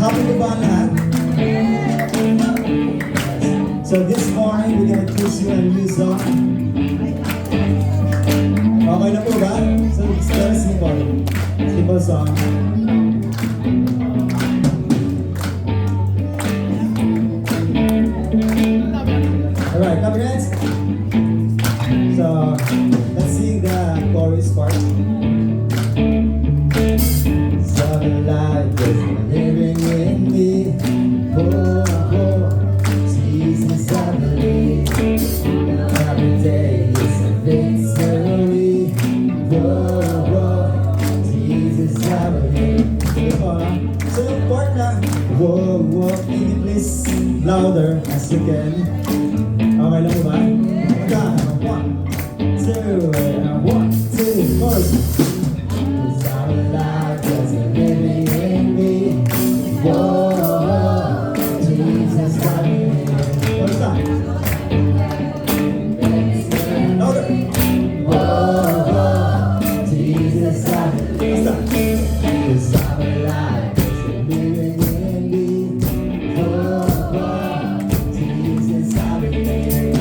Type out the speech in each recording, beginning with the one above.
Happy na ba ang lahat? So this morning, we're gonna teach you a new song. Okay na po ba? So it's very simple. Simple song. Alright, come guys. So let's sing the chorus part. Some life is living in me. Oh, oh, Jesus, I believe. Every day is a victory. Oh, oh, Jesus, I believe. So yung part na, whoa, whoa, can you please louder as you can? Okay lang ba? One, two, one, two, chorus. Cause I'm alive, cause you're living in me. Whoa, Jesus, I believe. One time. Louder. Whoa, Jesus, I believe. Stop. Cause I'm alive, cause you're living in me. Whoa, Jesus, I believe.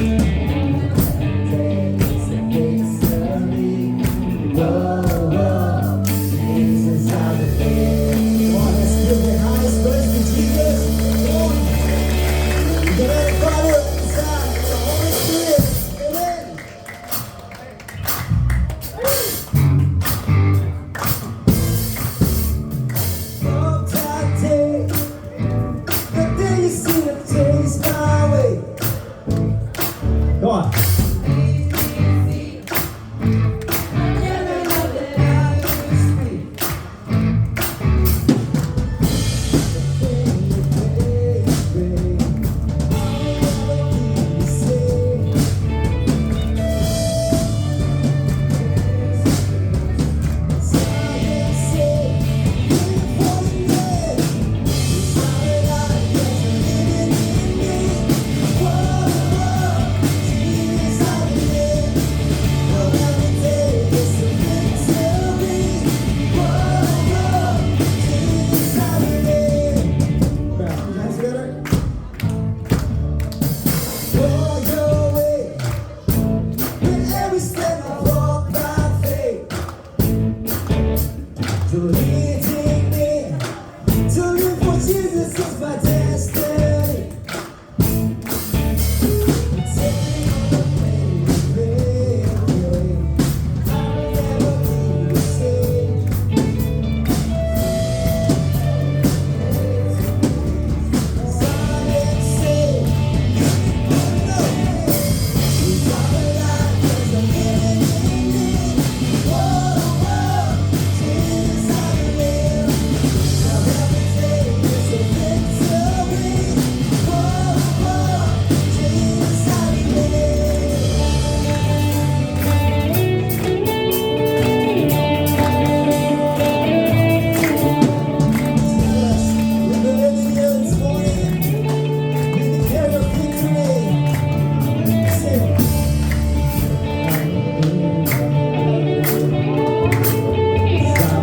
Go on. Jesus, I believe. Come on, louder. Every day is a victory. Jesus, I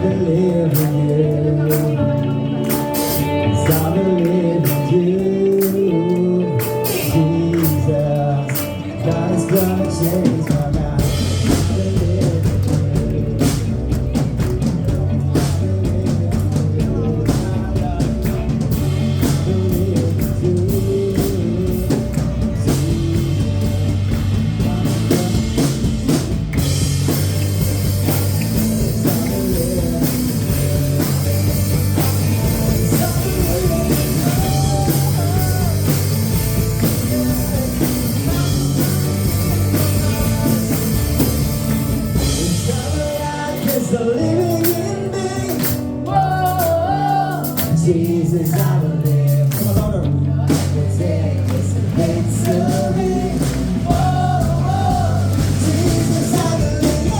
believe. There's a living in me. Jesus, I believe. Every day is a victory. Jesus, I believe.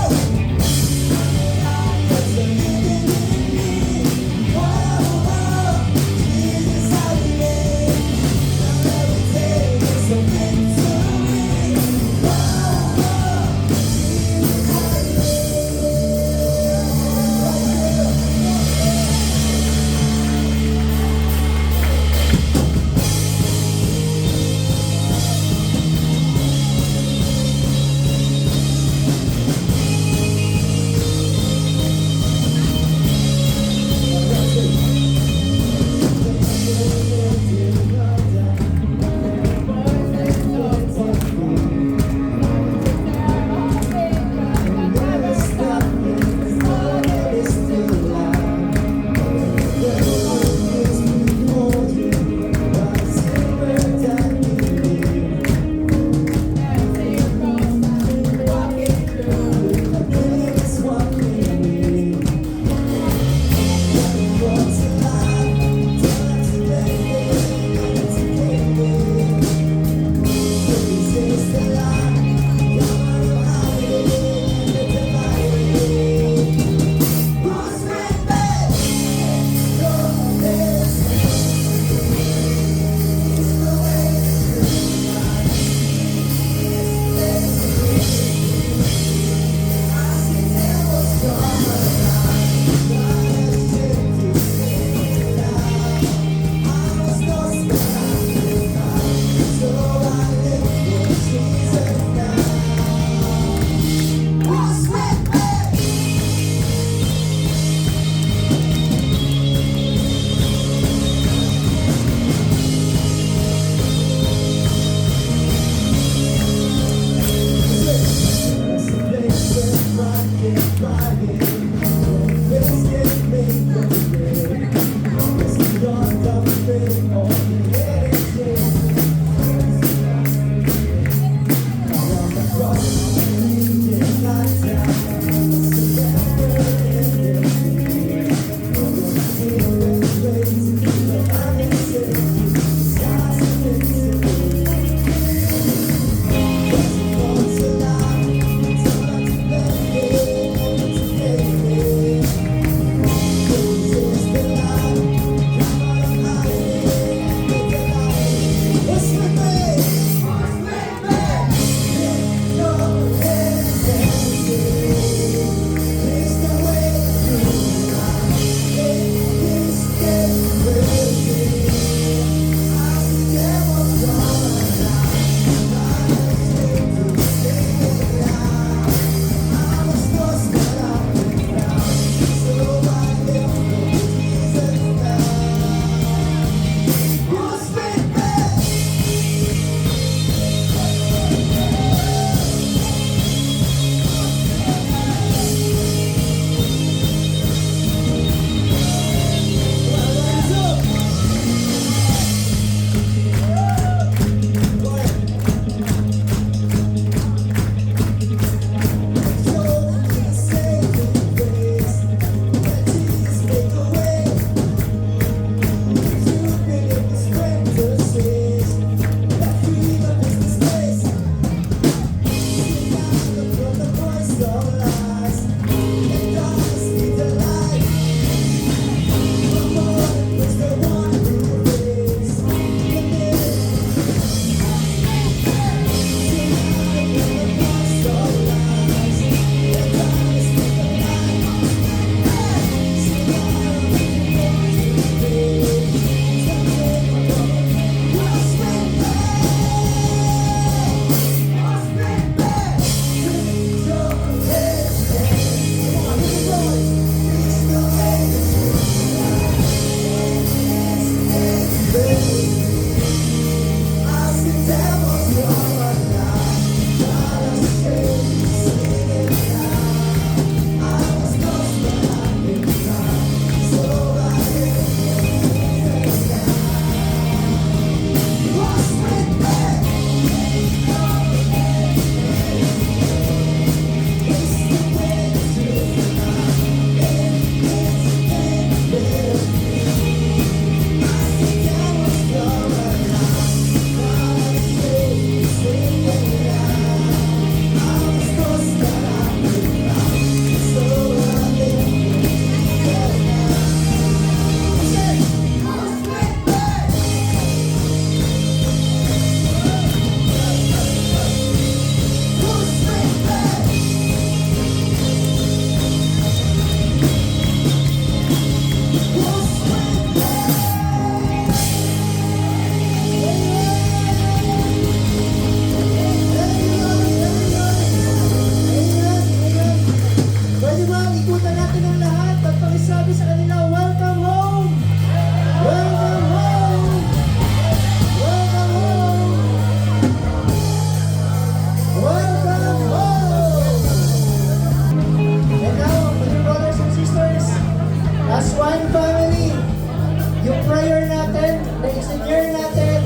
na-engineer natin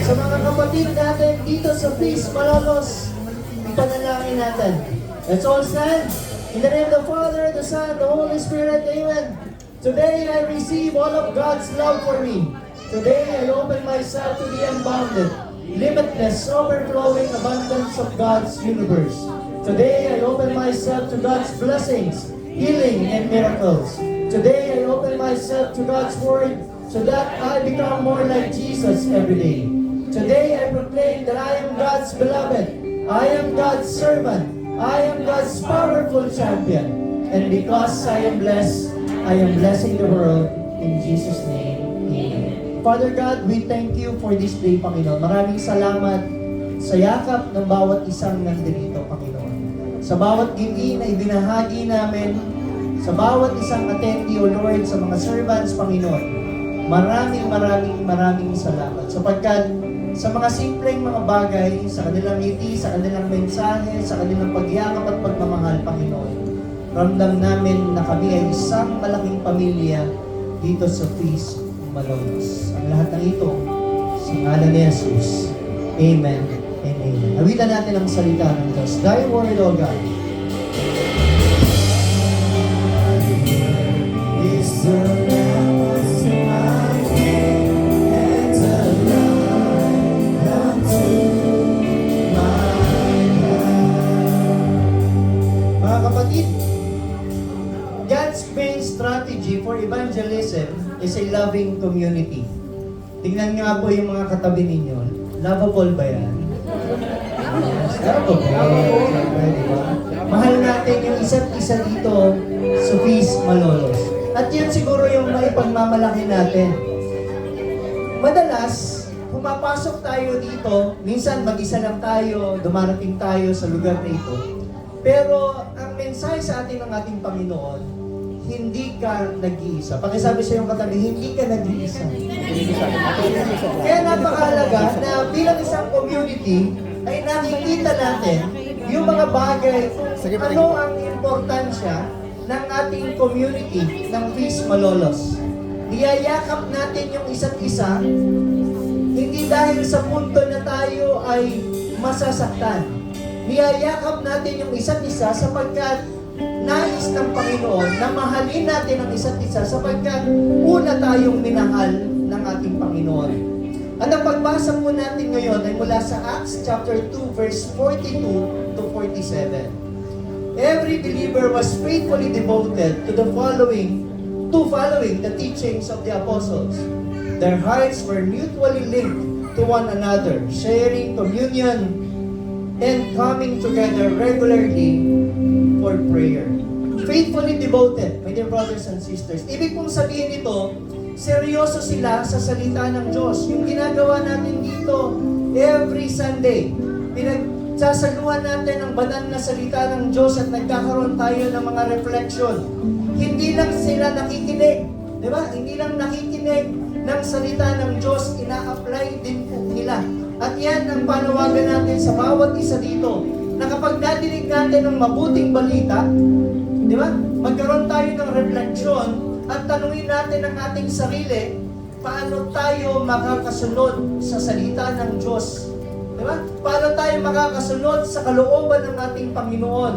sa mga kapatid natin dito sa Peace Malolos. Ipanalangin natin. Let's all stand. In the name of the Father, the Son, the Holy Spirit, Amen. Today I receive all of God's love for me. Today I open myself to the unbounded, limitless, overflowing abundance of God's universe. Today I open myself to God's blessings, healing, and miracles. Today I open myself to God's word so that I become more like Jesus every day. Today I proclaim that I am God's beloved. I am God's servant. I am God's powerful champion. And because I am blessed, I am blessing the world. In Jesus' name, Amen. Father God, we thank you for this day, Panginoon. Maraming salamat sa yakap ng bawat isang nandito, Panginoon. Sa bawat givin na ibinahagi namin, sa bawat isang attendee, O Lord, sa mga servants, Panginoon. Maraming salamat. Sapagkat sa mga simpleng mga bagay, sa kanilang ngiti, sa kanilang mensahe, sa kanilang pagyakap at pagmamahal, Panginoon, ramdam namin na kami ay isang malaking pamilya dito sa Peace Malolos. Ang lahat ng ito, sa ngalan ni Jesus. Amen and amen. Awitan natin ang salita ng Diyos. Thy word, O God, is the lamp unto my feet and a light unto my path. Mga kapatid, God's main strategy for evangelism is a loving community. Tingnan nga po yung mga katabi ninyo. Lovable ba yan? Yes, lovable. Diba? Mahal natin yung isa't isa dito sa Peace Malolos. At yun siguro yung maipagmamalaki natin. Madalas, pumapasok tayo dito, minsan mag-isa lang tayo, dumarating tayo sa lugar na ito. Pero ang mensahe sa atin ng ating Panginoon, hindi ka nag-iisa. Pakisabi sa iyong katabi, hindi ka nag-iisa. Kaya napakahalaga na bilang isang community, ay nakikita natin yung mga bagay, ano ang importansya ng ating community ng Peace Malolos. Niyayakap natin yung isa't isa, hindi dahil sa punto na tayo ay masasaktan. Niyayakap natin yung isa't isa sapagkat nais ng Panginoon na mahalin natin ang isa't isa sapagkat una tayong minahal ng ating Panginoon. At ang pagbasa po natin ngayon ay mula sa Acts chapter 2 verse 42 to 47. Every believer was faithfully devoted to following the teachings of the apostles. Their hearts were mutually linked to one another, sharing communion and coming together regularly for prayer. Faithfully devoted, my dear brothers and sisters. Ibig pong sabihin nito, seryoso sila sa salita ng Diyos. Yung ginagawa natin dito every Sunday, pinagsasaluhan natin ang banal na salita ng Diyos at nagkakaroon tayo ng mga reflection. Hindi lang sila nakikinig, di ba? Hindi lang nakikinig ng salita ng Diyos, ina-apply din po nila. At yan ang panawagan natin sa bawat isa dito, na kapag nadinig natin ng mabuting balita, di ba? Magkaroon tayo ng refleksyon at tanungin natin ang ating sarili, paano tayo makakasunod sa salita ng Diyos? Di ba? Paano tayo makakasunod sa kalooban ng ating Panginoon?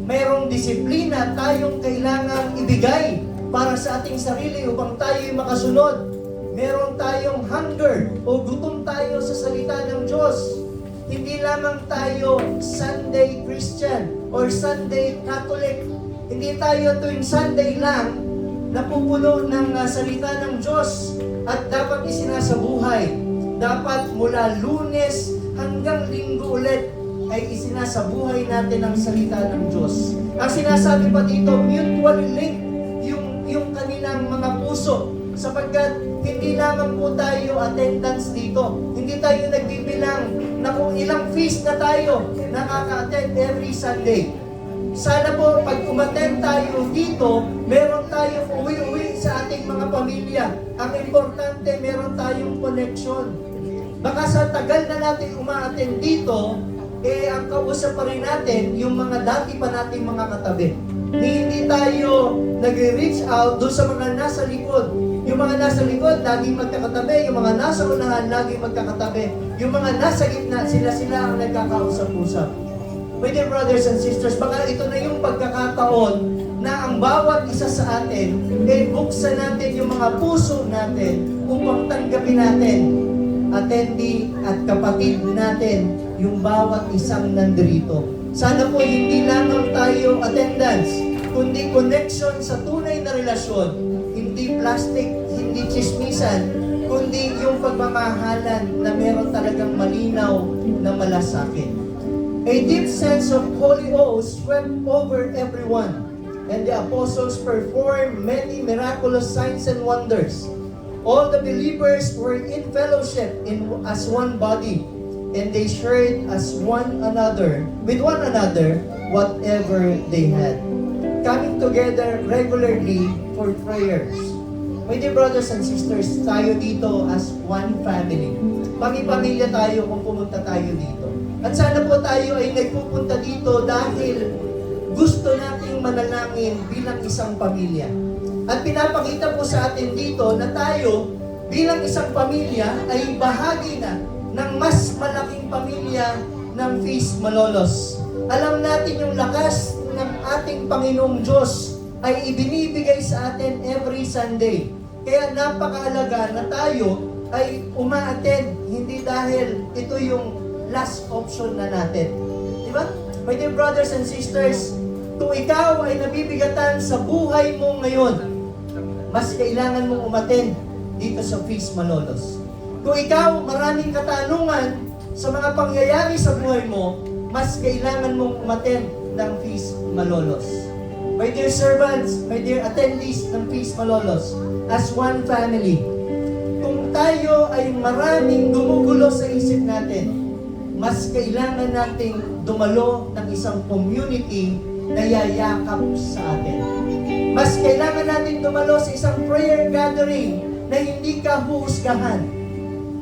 Mayroong disiplina tayong kailangang ibigay para sa ating sarili upang tayo makasunod. Meron tayong hunger o gutom tayo sa salita ng Diyos. Hindi lamang tayo Sunday Christian or Sunday Catholic. Hindi tayo tuwing Sunday lang napupuno ng salita ng Diyos at dapat isinasabuhay. Dapat mula Lunes hanggang Linggo ulit ay isinasabuhay natin ang salita ng Diyos. Ang sinasabi pa dito, mutually linked yung kanilang mga puso. Sapagkat hindi lamang po tayo attendance dito. Hindi tayo nagbibilang na kung ilang feast na tayo nakaka-attend every Sunday. Sana po pag umattend tayo dito, meron tayong uwi-uwi sa ating mga pamilya. Ang importante, meron tayong connection. Baka sa tagal na natin uma-attend dito, ang kausap pa rin natin yung mga dati pa nating mga katabi. Hindi tayo nag-reach out doon sa mga nasa likod. Yung Yung mga nasa likod, laging magkakatabi. Yung mga nasa unahan, laging magkakatabi. Yung mga nasa gitna, sila ang nagkakausap-usap. My dear brothers and sisters, baka ito na yung pagkakataon na ang bawat isa sa atin, buksan natin yung mga puso natin upang tanggapin natin, attendee at kapatid natin, yung bawat isang nandito. Sana po hindi lamang tayo attendance, kundi connection sa tunay na relasyon. Hindi plastic, hindi chismisan, kundi yung pagmamahalan na meron talagang malinaw na malasakit. A deep sense of holy awe swept over everyone, and the apostles performed many miraculous signs and wonders. All the believers were in fellowship as one body, and they shared with one another whatever they had, coming together regularly for prayers. My dear brothers and sisters, tayo dito as one family. Pamilya tayo kung pumunta tayo dito. At sana po tayo ay nagpupunta dito dahil gusto nating manalangin bilang isang pamilya. At pinapakita po sa atin dito na tayo bilang isang pamilya ay bahagi na ng mas malaking pamilya ng Feast Malolos. Alam natin yung lakas ng ating Panginoong Diyos ay ibinibigay sa atin every Sunday. Kaya napakahalaga na tayo ay uma-attend, hindi dahil ito yung last option na natin. Diba? My dear brothers and sisters, kung ikaw ay nabibigatan sa buhay mo ngayon, mas kailangan mong umattend dito sa Feast Malolos. Kung ikaw maraming katanungan sa mga pangyayari sa buhay mo, mas kailangan mong umattend ng Feast Malolos. My dear servants, my dear attendees ng Feast Malolos, as one family, kung tayo ay maraming gumugulo sa isip natin, mas kailangan nating dumalo ng isang community na yayakap sa atin. Mas kailangan natin dumalo sa isang prayer gathering na hindi ka huhusgahan.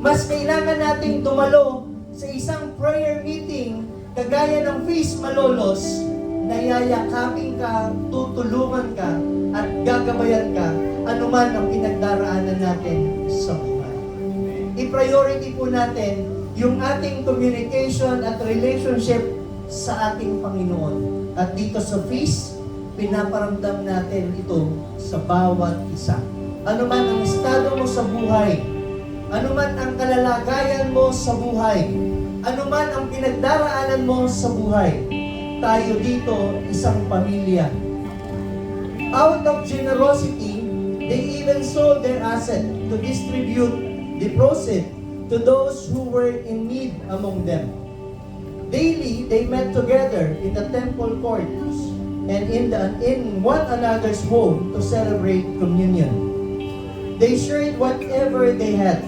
Mas kailangan nating dumalo sa isang prayer meeting kagaya ng Feast Malolos na yayakapin ka, tutulungan ka, at gagabayan ka anuman ang pinagdaraanan natin sa buhay. I-priority po natin yung ating communication at relationship sa ating Panginoon. At dito sa feast, pinaparamdam natin ito sa bawat isa. Ano man ang estado mo sa buhay, ano man ang kalalagayan mo sa buhay, ano man ang pinagdaraanan mo sa buhay, tayo dito isang pamilya. Out of generosity, they even sold their asset to distribute the proceeds to those who were in need among them. Daily, they met together in the temple courts and in one another's home to celebrate communion. They shared whatever they had.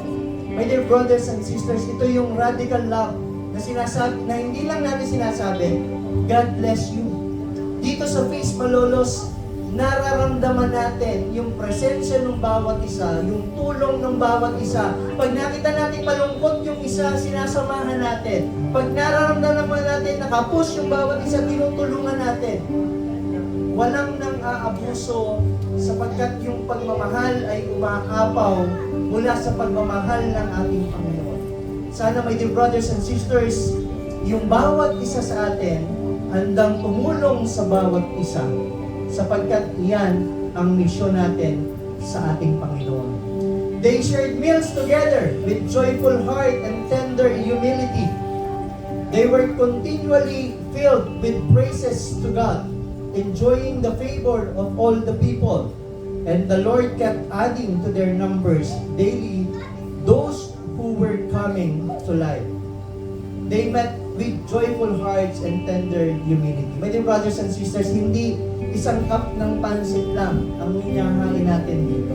My dear brothers and sisters, ito yung radical love na sinasabi, na hindi lang natin sinasabi, God bless you. Dito sa Feast Malolos, nararamdaman natin yung presensya ng bawat isa, yung tulong ng bawat isa. Pag nakita natin malungkot yung isa, sinasamahan natin. Pag nararamdaman natin nakapush yung bawat isa, tinutulungan natin. Walang nang aabuso sapagkat yung pagmamahal ay umaapaw mula sa pagmamahal ng ating Panginoon. Sana, my dear brothers and sisters, yung bawat isa sa atin handang tumulong sa bawat isa sapagkat iyan ang misyon natin sa ating Panginoon. They shared meals together with joyful heart and tender humility. They were continually filled with praises to God, enjoying the favor of all the people. And the Lord kept adding to their numbers daily those who were coming to life. They met with joyful hearts and tender humility. My dear brothers and sisters, hindi isang cup ng pansit lang ang hinahain natin dito.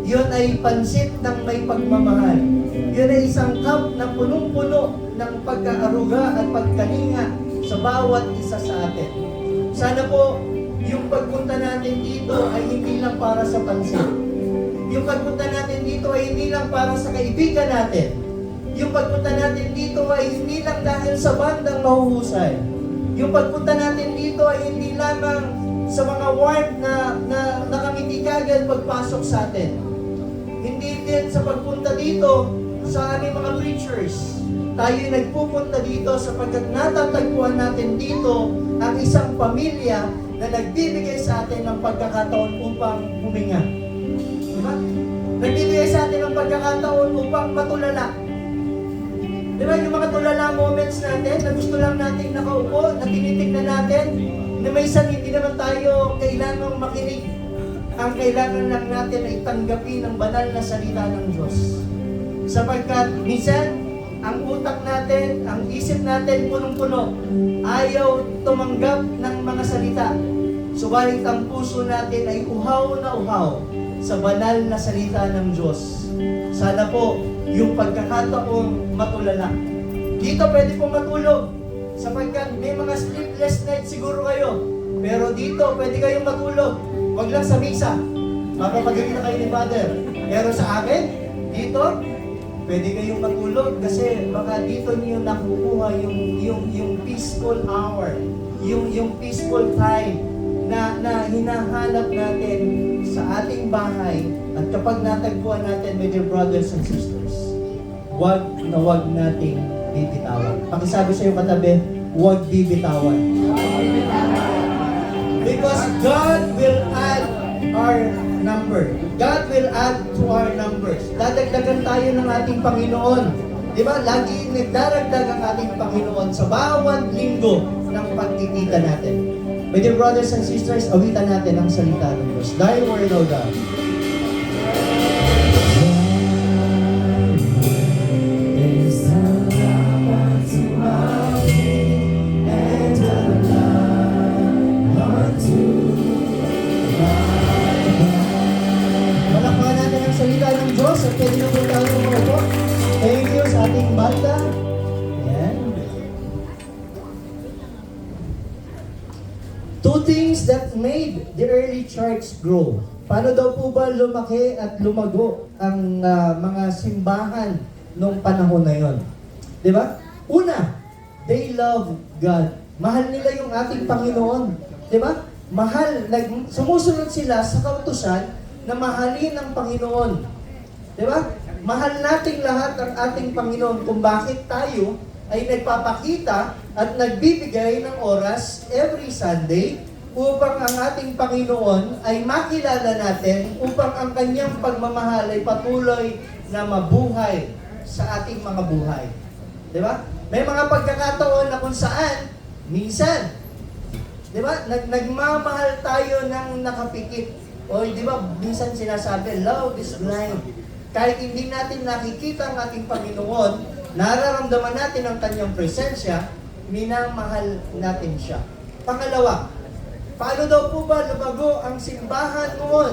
Yun ay pansit ng may pagmamahal. Yun ay isang cup na punong-puno ng pagkaaruga at pagkalinga sa bawat isa sa atin. Sana po, yung pagpunta natin dito ay hindi lang para sa pansit. Yung pagpunta natin dito ay hindi lang para sa kaibigan natin. Yung pagpunta natin dito ay hindi lang dahil sa bandang mahuhusay. Yung pagpunta natin dito ay hindi lamang sa mga warm na nakamiti kagad pagpasok sa atin. hindi din sa pagpunta dito sa aming mga preachers. Tayo nagpupunta dito sapagkat natatagpuan natin dito ang isang pamilya na nagbibigay sa atin ng pagkakataon upang huminga. Diba? Nagbibigay sa atin ng pagkakataon upang matulala. Diba yung mga tulala moments natin na gusto lang natin nakaupo, na tinitignan natin, na may hindi naman tayo kailangang makinig. Ang kailangan lang natin ay tanggapin ang banal na salita ng Diyos. Sapagkat minsan, ang utak natin, ang isip natin punong-puno, ayaw tumanggap ng mga salita. Subalit ang puso natin ay uhaw na uhaw sa banal na salita ng Diyos. Sana po, yung pagkakataong matulala. Dito pwede pong matulog, sapagkat may mga sleepless nights siguro kayo. Pero dito, pwede kayong matulog. Huwag lang sa misa. Mapapagaling na kayo ni Father. Pero sa akin, dito, pwede kayong matulog kasi baka dito niyo nakukuha yung peaceful hour, yung peaceful time na hinahanap natin sa ating bahay. At kapag natagpuan natin, my dear brothers and sisters, wag na wag nating bibitawan. Pakisabi sa iyo katabi, wag bibitawan. Because God will add our number. God will add to our numbers. Dadagdagan tayo ng ating Panginoon. Di ba? Lagi nagdaragdag ang ating Panginoon sa bawat linggo ng pagkikita natin. My dear brothers and sisters, awitan natin ang salita ng Diyos. Thy word, O God. Palakpakan natin ang salita ng Diyos at pwede na po tayo umupo. Thank you sa ating banda. Ayan. Two things that made the early church grow. Paano daw po ba lumaki at lumago ang mga simbahan noong panahon na yon? Di ba? Una, they love God. Mahal nila yung ating Panginoon. Di ba? Mahal, sumusunod sila sa kautusan na mahalin ang Panginoon. Di ba? Mahal nating lahat ang ating Panginoon kung bakit tayo ay nagpapakita at nagbibigay ng oras every Sunday upang ang ating Panginoon ay makilala natin, upang ang kanyang pagmamahal ay patuloy na mabuhay sa ating mga buhay. Di ba? May mga pagkakataon na kung saan, minsan, di ba, nagmamahal tayo ng nakapikit. O di ba, minsan sinasabi, love is blind. Kahit hindi natin nakikita ang ating Panginoon, nararamdaman natin ang kanyang presensya, minamahal natin siya. Pangalawa, paano daw po ba lumago ang simbahan noon?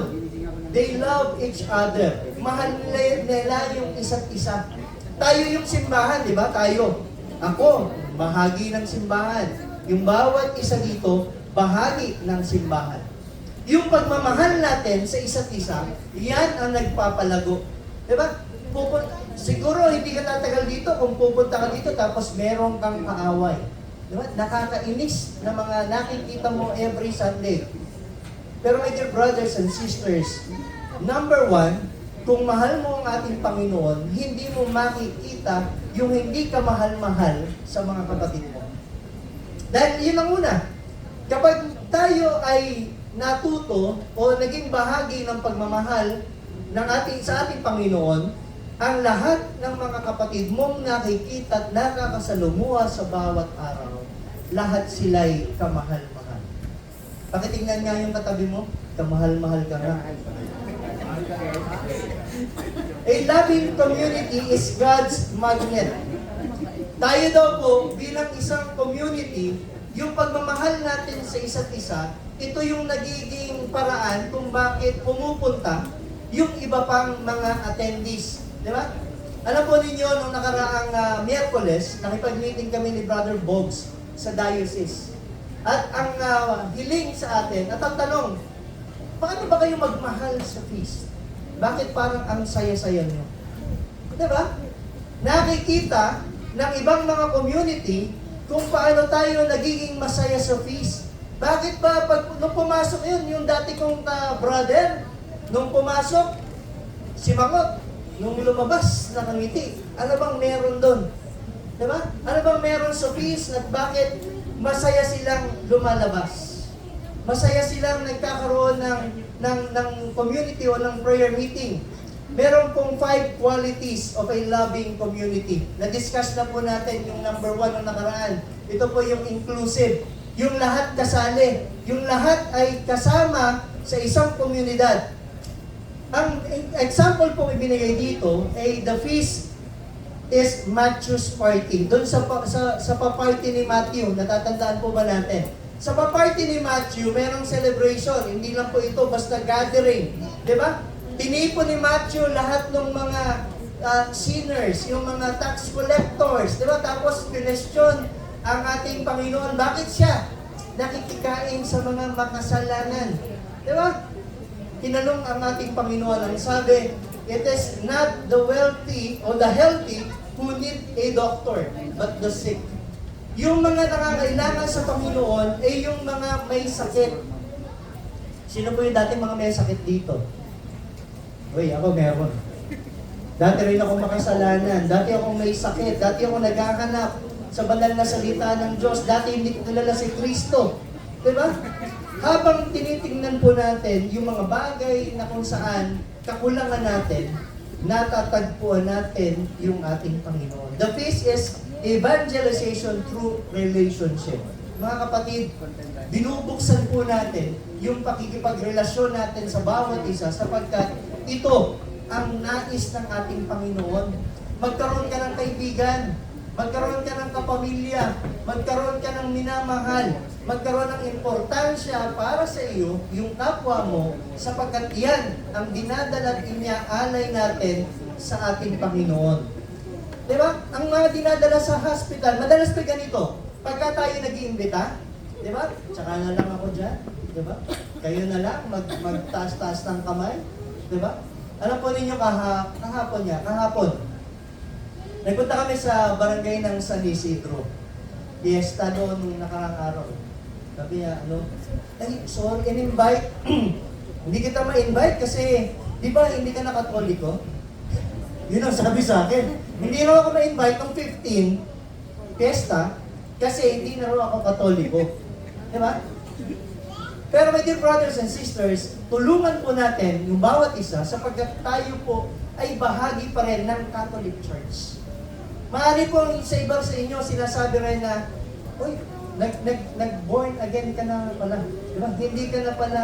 They love each other. Mahal nila yung isa't isa. Tayo yung simbahan, di ba? Tayo. Ako, bahagi ng simbahan. Yung bawat isa dito, bahagi ng simbahan. Yung pagmamahal natin sa isa't isa, yan ang nagpapalago. Diba? Siguro hindi ka tatagal dito kung pupunta ka dito tapos meron kang kaaway. Diba? Nakakainis na mga nakikita mo every Sunday. Pero my dear brothers and sisters, number one, kung mahal mo ang ating Panginoon, hindi mo makikita yung hindi ka mahal-mahal sa mga kapatid mo. Dahil yun ang una. Kapag tayo ay natuto o naging bahagi ng pagmamahal ng sa ating Panginoon, ang lahat ng mga kapatid mong nakikita at nakakasalumuha sa bawat araw, lahat sila'y kamahal-mahal. Pakitingnan nga yung katabi mo, kamahal-mahal ka nga. A loving community is God's magnet. Tayo daw po, bilang isang community, yung pagmamahal natin sa isa't isa, ito yung nagiging paraan kung bakit pumupunta yung iba pang mga attendees. Di ba? Alam po ninyo, nung nakaraang Miyerkules, nakipag-meeting kami ni Brother Boggs sa diocese. At ang hiling sa atin, at ang tanong, paano ba kayo magmahal sa feast? Bakit parang ang saya-saya nyo? Di ba? Nakikita ng ibang mga community kung paano tayo nagiging masaya sa feast. Bakit ba nung pumasok yun, yung dati kong brother, nung pumasok, Si Mangot, nung lumabas, nakangiti. Ano bang meron doon? Diba? Ano bang meron sa feast at bakit masaya silang lumalabas? Masaya silang nagkakaroon ng community o ng prayer meeting. Meron pong 5 qualities of a loving community. Na-discuss na po natin yung number 1 ng nakaraan. Ito po yung inclusive. Yung lahat kasali. Yung lahat ay kasama sa isang komunidad. Ang example po ibinigay dito ay the feast is Matthew's party. Doon sa pa-party ni Matthew, natatandaan po ba natin? Sa pa-party ni Matthew, merong celebration. Hindi lang po ito basta gathering. Di ba? Tinipon ni Matthew lahat ng mga sinners, yung mga tax collectors. Di ba? Tapos question ang ating Panginoon, bakit siya nakikikain sa mga makasalanan? Di ba? Tinanong ang ating Panginoon, ang sabi, it is not the wealthy or the healthy who need a doctor, but the sick. Yung mga nangangailangan sa Panginoon ay yung mga may sakit. Sino po yung dating mga may sakit dito? Uy, ako meron. Dati rin ako makasalanan. Dati ako may sakit. Dati ako naghahanap sa banal na salita ng Diyos. Dati hindi ko kilala si Kristo. Diba? Habang tinitingnan po natin yung mga bagay na kung saan kakulangan natin, natatagpuan natin yung ating Panginoon. The feast is evangelization through relationship. Mga kapatid, binubuksan po natin yung pakikipagrelasyon natin sa bawat isa sapagkat ito ang nais ng ating Panginoon. Magkaroon ka ng kaibigan, magkaroon ka ng kapamilya, magkaroon ka ng minamahal, magkaroon ng importansya para sa iyo, yung kapwa mo, sapagkat yan ang dinadala at iniaalay natin sa ating Panginoon. Diba? Ang mga dinadala sa hospital, madalas pa ganito, pagka tayo nag-iimbita, diba? Tsaka na lang ako dyan, diba? Kayo na lang, magtaas-taas ng kamay, diba? Alam po ninyo kahapon, nagpunta kami sa barangay ng San Isidro. Fiesta noon nung nakarang araw. Sabi niya, ay, sorry, in-invite. Hindi kita ma-invite kasi, di ba, hindi ka na Katoliko? Yun ang sabi sa akin. Hindi na ako ma-invite ng 15, fiesta, kasi hindi na rin ako Katoliko. Di ba? Pero my dear brothers and sisters, tulungan po natin yung bawat isa sapagkat tayo po ay bahagi pa rin ng Catholic Church. Maaari po sa iba sa inyo, sinasabi rin na, uy, nag-born again ka na pala. Diba? Hindi ka na pala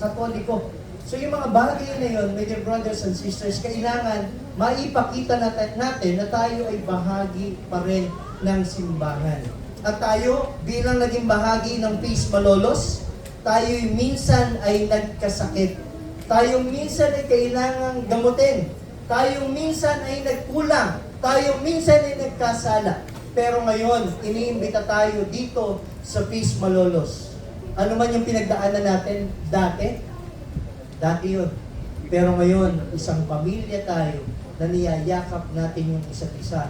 Katoliko. So yung mga bagay na yun, my dear brothers and sisters, kailangan maipakita natin na tayo ay bahagi pa rin ng simbahan. At tayo, bilang naging bahagi ng Peace Malolos, tayo minsan ay nagkasakit. Tayo minsan ay kailangang gamutin. Tayo minsan ay nagkulang. Tayo minsan ay nagkasala. Pero ngayon, iniimbita tayo dito sa Peace Malolos. Ano man yung pinagdaanan natin dati yun. Pero ngayon, isang pamilya tayo na niyayakap natin yung isa't isa.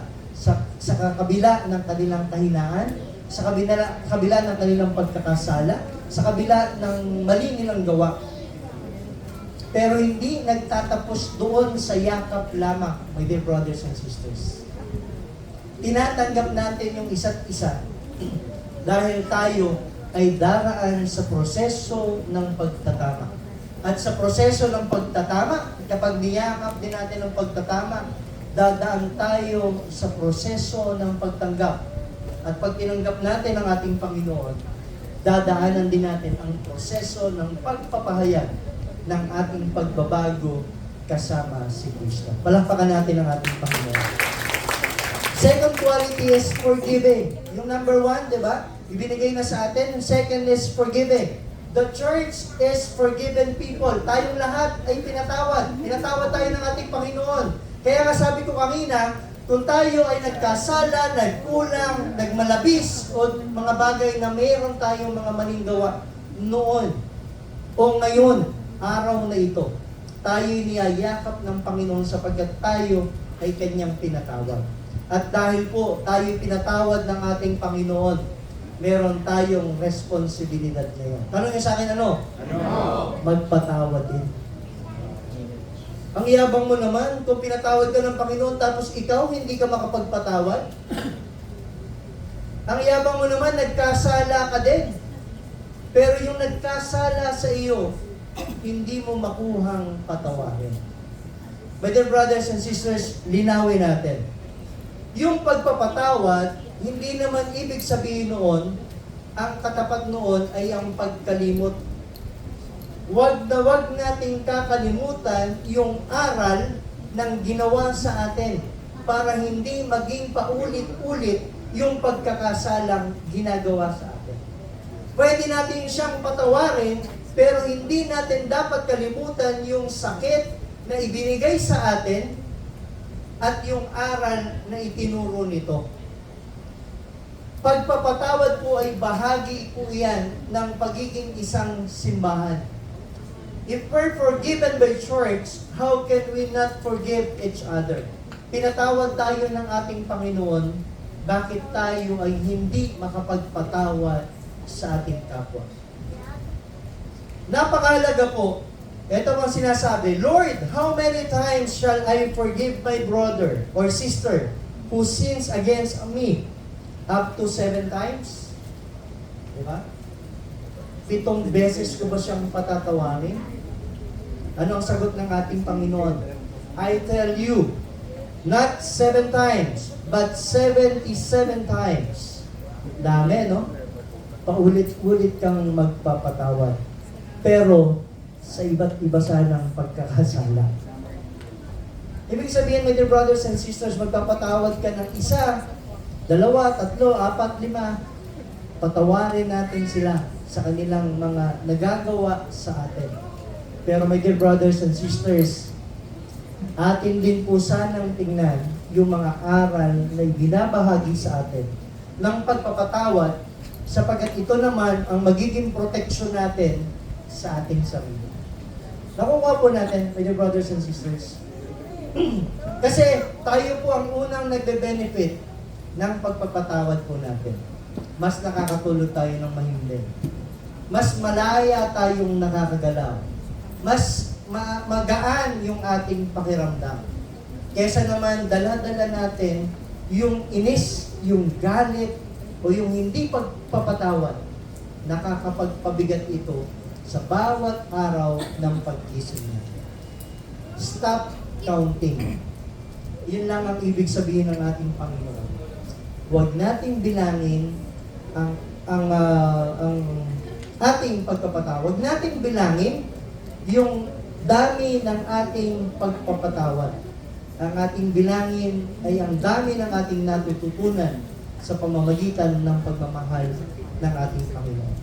Sa kabila ng kanilang kahinaan, sa kabila ng kanilang pagkakasala, sa kabila ng mali nilang gawa. Pero hindi nagtatapos doon sa yakap lamang, my dear brothers and sisters. Tinatanggap natin yung isa't isa dahil tayo ay daraan sa proseso ng pagtatama. At sa proseso ng pagtatama, kapag niyakap din natin ang pagtatama, dadaan tayo sa proseso ng pagtanggap. At pag tinanggap natin ang ating Panginoon, dadaanan din natin ang proseso ng pagpapahayag ng ating pagbabago kasama si Kristo. Palakpakan natin ang ating Panginoon. Second quality is forgiving. Yung number 1, di ba? Ibinigay na sa atin. Yung second is forgiving. The church is forgiven people. Tayong lahat ay pinatawad. Pinatawad tayo ng ating Panginoon. Kaya nga sabi ko kanina, kung tayo ay nagkasala, nagkulang, nagmalabis, o mga bagay na mayroon tayong mga maling gawa noon o ngayon, araw na ito, tayo'y niyayakap ng Panginoon sapagkat tayo ay Kanyang pinatawad. At dahil po tayo'y pinatawad ng ating Panginoon, meron tayong responsibilidad ngayon. Tanong niyo sa akin ano? Magpatawad din. Ang yabang mo naman kung pinatawad ka ng Panginoon tapos ikaw hindi ka makapagpatawad. Ang yabang mo naman, nagkasala ka din. Pero yung nagkasala sa iyo, hindi mo makuhang patawarin. My dear brothers and sisters, linawin natin. Yung pagpapatawad, hindi naman ibig sabihin noon, ang katapat noon ay ang pagkalimot. Wag nating kakalimutan yung aral ng ginawa sa atin para hindi maging paulit-ulit yung pagkakasalang ginagawa sa atin. Pwede natin siyang patawarin, pero hindi natin dapat kalimutan yung sakit na ibinigay sa atin at yung aral na itinuro nito. Pagpapatawad po ay bahagi po yan ng pagiging isang simbahan. If we're forgiven by church, how can we not forgive each other? Pinatawad tayo ng ating Panginoon, bakit tayo ay hindi makapagpatawad sa ating kapwa? Napakahalaga po. Ito ang sinasabi, Lord, how many times shall I forgive my brother or sister who sins against me? Up to 7 times? Diba? 7 beses ko ba siyang patatawarin? Ano ang sagot ng ating Panginoon? I tell you, not 7 times, but 77 times. Dami, no? Paulit-ulit kang magpapatawad. Pero, sa iba't iba sanang pagkakasala. Ibig sabihin, my dear brothers and sisters, magpapatawad ka ng 1, 2, 3, 4, 5, patawarin natin sila sa kanilang mga nagagawa sa atin. Pero my dear brothers and sisters, atin din po sanang tingnan yung mga aral na binabahagi sa atin ng pagpapatawad, sapagkat ito naman ang magiging proteksyon natin sa ating sarili. Nakuha po natin, my dear brothers and sisters. Kasi tayo po ang unang nagbe-benefit ng pagpapatawad po natin. Mas nakakatulog tayo ng mahimbing. Mas malaya tayong nakakagalaw. Mas magaan yung ating pakiramdam. Kesa naman dala-dala natin yung inis, yung galit, o yung hindi pagpapatawad. Nakakapagpabigat ito sa bawat araw ng pag-isip natin. Stop counting. Yun lang ang ibig sabihin ng ating Panginoon. Huwag nating bilangin ang ating pagpapatawad. Huwag nating bilangin yung dami ng ating pagpapatawad. Ang ating bilangin ay ang dami ng ating natututunan sa pamamagitan ng pagmamahal ng ating Panginoon.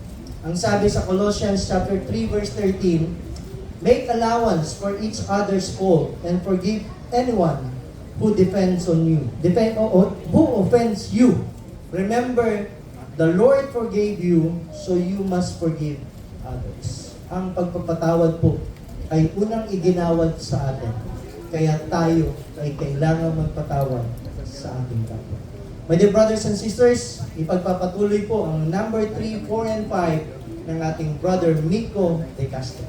Ang sabi sa Colossians chapter 3 verse 13, make allowance for each other's fault and forgive anyone who defends on you. Who offends you. Remember, the Lord forgave you, so you must forgive others. Ang pagpapatawad po ay unang iginawad sa atin. Kaya tayo ay kailangan magpatawad sa ating kapwa. My dear brothers and sisters, ipagpapatuloy po ang number 3, 4, and 5 ng ating brother Miko De Castro.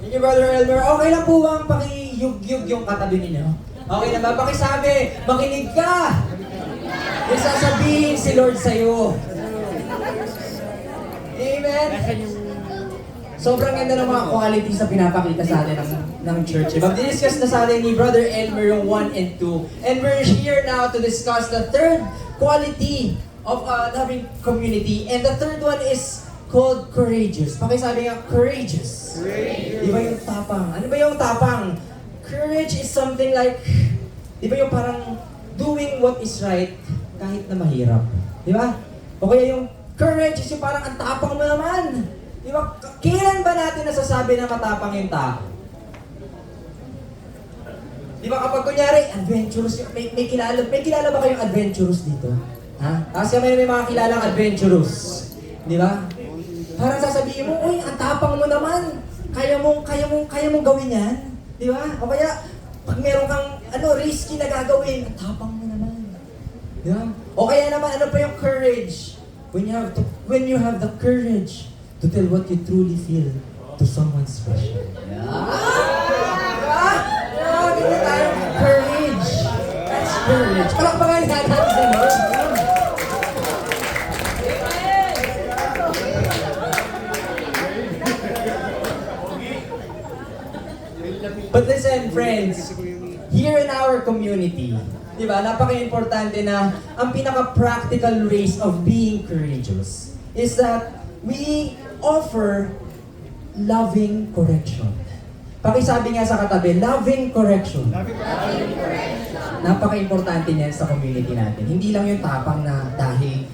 Thank you, Brother Elmer. Okay lang po bang pakiyug-yug yung katabi ninyo? Okay na ba? Pakisabi, makinig ka! May sasabihin si Lord sa'yo. Amen? Sobrang ganda ng mga qualities na pinapakita sa atin ng church. Mag-discuss na sa atin ni Brother Elmer yung 1 and 2. And we're here now to discuss the third quality of loving community. And the third one is called courageous. Pakisabi nga, courageous. Di ba yung tapang? Ano ba yung tapang? Courage is something like, di ba yung parang doing what is right kahit na mahirap. Di ba? O kaya yung courage is yung parang ang tapang mo naman. Di ba? Kailan ba natin nasasabi na matapang yung tao? Di ba kapag kunyari, adventurous, may kilala ba kayong adventurous dito? Ha? Kasi may mga kilalang adventurous. Di ba? Parang sasabihin mo, uy, ang tapang mo naman. Kaya mong gawin yan. Di ba? O kaya, pag meron kang risky na gagawin, ang tapang mo naman. Di ba? O kaya naman, ano pa yung courage? When you have the courage to tell what you truly feel to someone special. Yeah. Diba? Ganyan tayo. Courage. That's courage. Palakpakan natin si Lord. But listen, friends, here in our community, di ba, napaka-importante na ang pinaka-practical ways of being courageous is that we offer loving correction. Pakisabi nga sa katabi, loving correction. Napaka-importante niyan sa community natin. Hindi lang yung tapang na dahil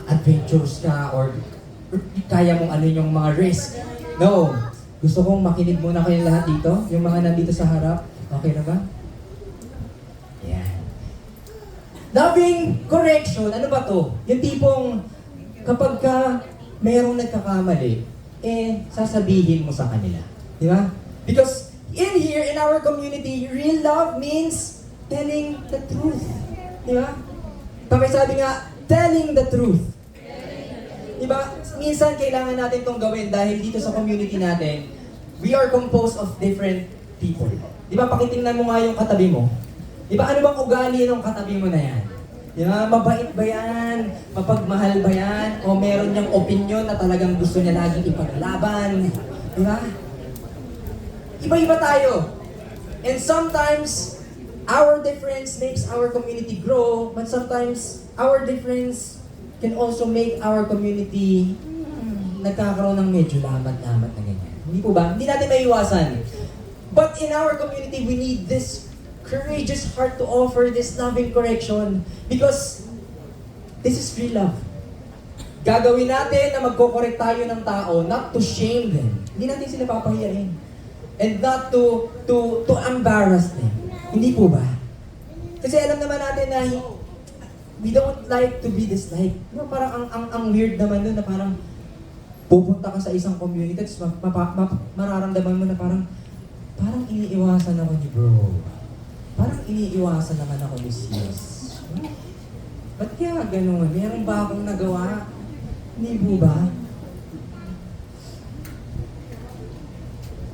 adventures ka or kaya mong ano yung mga risk. No. Gusto kong makinig muna kayo lahat dito. Yung mga nandito sa harap. Okay na ba? Yan. Loving correction. Ano ba to? Yung tipong kapag ka mayroong nagkakamali, sasabihin mo sa kanila. Di ba? Because in here, in our community, real love means telling the truth. Di ba? Pakisabi nga, telling the truth. Di ba? Minsan kailangan natin itong gawin dahil dito sa community natin, we are composed of different people. Di ba? Pakitingnan mo nga yung katabi mo. Di ba? Ano bang ugali ng katabi mo na yan? Di ba? Mabait ba yan? Mapagmahal ba yan? O meron niyang opinion na talagang gusto niya laging ipaglaban? Di ba? Iba-iba tayo. And sometimes, our difference makes our community grow, but sometimes, our difference can also make our community nagkakaroon ng medyo lamat-lamat na ganyan. Hindi po ba? Hindi natin maiwasan. But in our community, we need this courageous heart to offer this loving correction because this is free love. Gagawin natin na magko-correct tayo ng tao, not to shame them. Hindi natin sila papahiyain. And not to embarrass them. Hindi po ba? Kasi alam naman natin na we don't like to be disliked. No, parang ang weird naman nun na parang pupunta ka sa isang community at mararamdaman mo na parang iniiwasan ako ni bro. Parang iniiwasan naman ako ni sis. Ba't kaya ganun? Meron ba akong nagawa? Hindi po ba?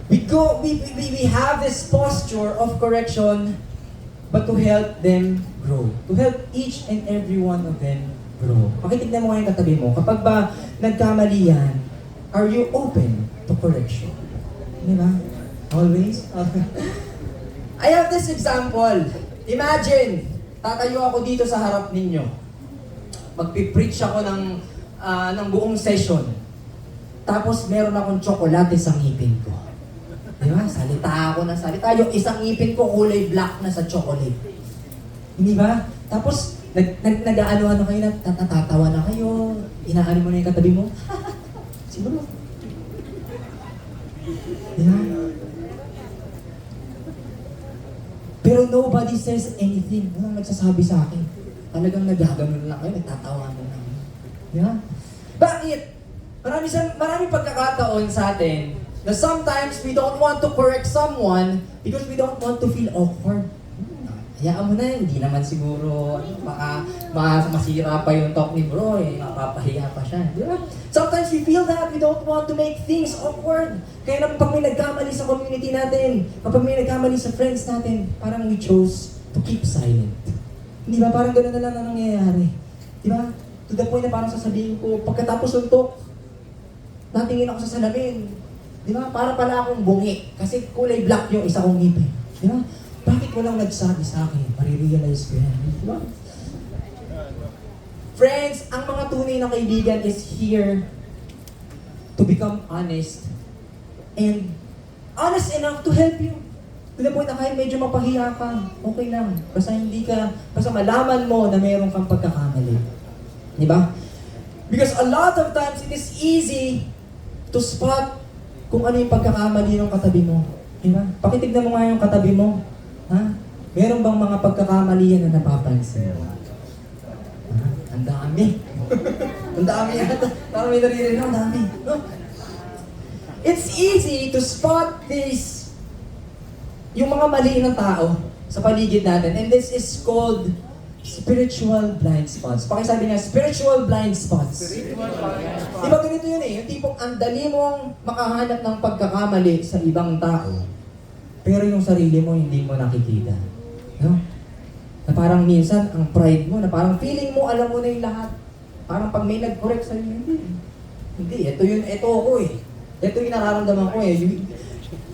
We have this posture of correction but to help them grow. To help each and every one of them grow. Pakitignan mo ngayon katabi mo, kapag ba nagkamali yan, are you open to correction? Di ba? Always? I have this example. Imagine, tatayo ako dito sa harap ninyo. Magpipreach ako ng buong session. Tapos meron akong tsokolate sa ngipin ko. Di ba? Salita ako ng salita. Yung isang ngipin ko kulay black na sa chocolate. Hindi ba? Tapos, nag-ano-ano kayo na, natatawa na kayo, inaano mo na yung katabi mo. Siguro. Di ba? Pero nobody says anything. Walang nagsasabi sa akin. Talagang nagaganon lang kayo, nagtatawa mo lang. Di ba? Bakit? Maraming pagkakataon sa atin na sometimes we don't want to correct someone because we don't want to feel awkward. Hayaan mo na, hindi naman siguro baka masira pa yung talk ni bro, mapapahiya pa siya. Di ba? Sometimes we feel that we don't want to make things awkward. Kaya na pag may nagkamali sa community natin, kapag may nagkamali sa friends natin, parang we chose to keep silent. Hindi ba? Parang gano'n na lang ang nangyayari. Di ba? To the point na parang sasabihin ko, pagkatapos ng talk, natingin ako sa salamin. Di ba? Para pala akong bungi. Kasi kulay black yung isa kong ngipin. Di ba? Bakit walang nagsabi sa akin? Marirealize ko yan. Di ba? Friends, ang mga tunay na kaibigan is here to become honest and honest enough to help you. To the point na kahit medyo mapahiya ka, okay lang. Basta malaman mo na mayroon kang pagkakamali. Di ba? Because a lot of times it is easy to spot kung ano yung pagkakamali ng katabi mo. Diba? Pakitignan mo nga yung katabi mo. Ha? Meron bang mga pagkakamali yan na napapansin mo? Ang dami. Ang dami yata. Parang may naririnig na, ang dami. No? It's easy to spot this, yung mga mali ng tao sa paligid natin. And this is called spiritual blind spots. Pakisabi nga, spiritual blind spots. Di ba ganito yun eh? Yung tipong ang dali mong makahanap ng pagkakamali sa ibang tao, pero yung sarili mo hindi mo nakikita. No? Na parang minsan, ang pride mo, na parang feeling mo, alam mo na yung lahat. Parang pag may nag-correct sa'yo, hindi, ito ako eh. Ito yung nararamdaman ko eh.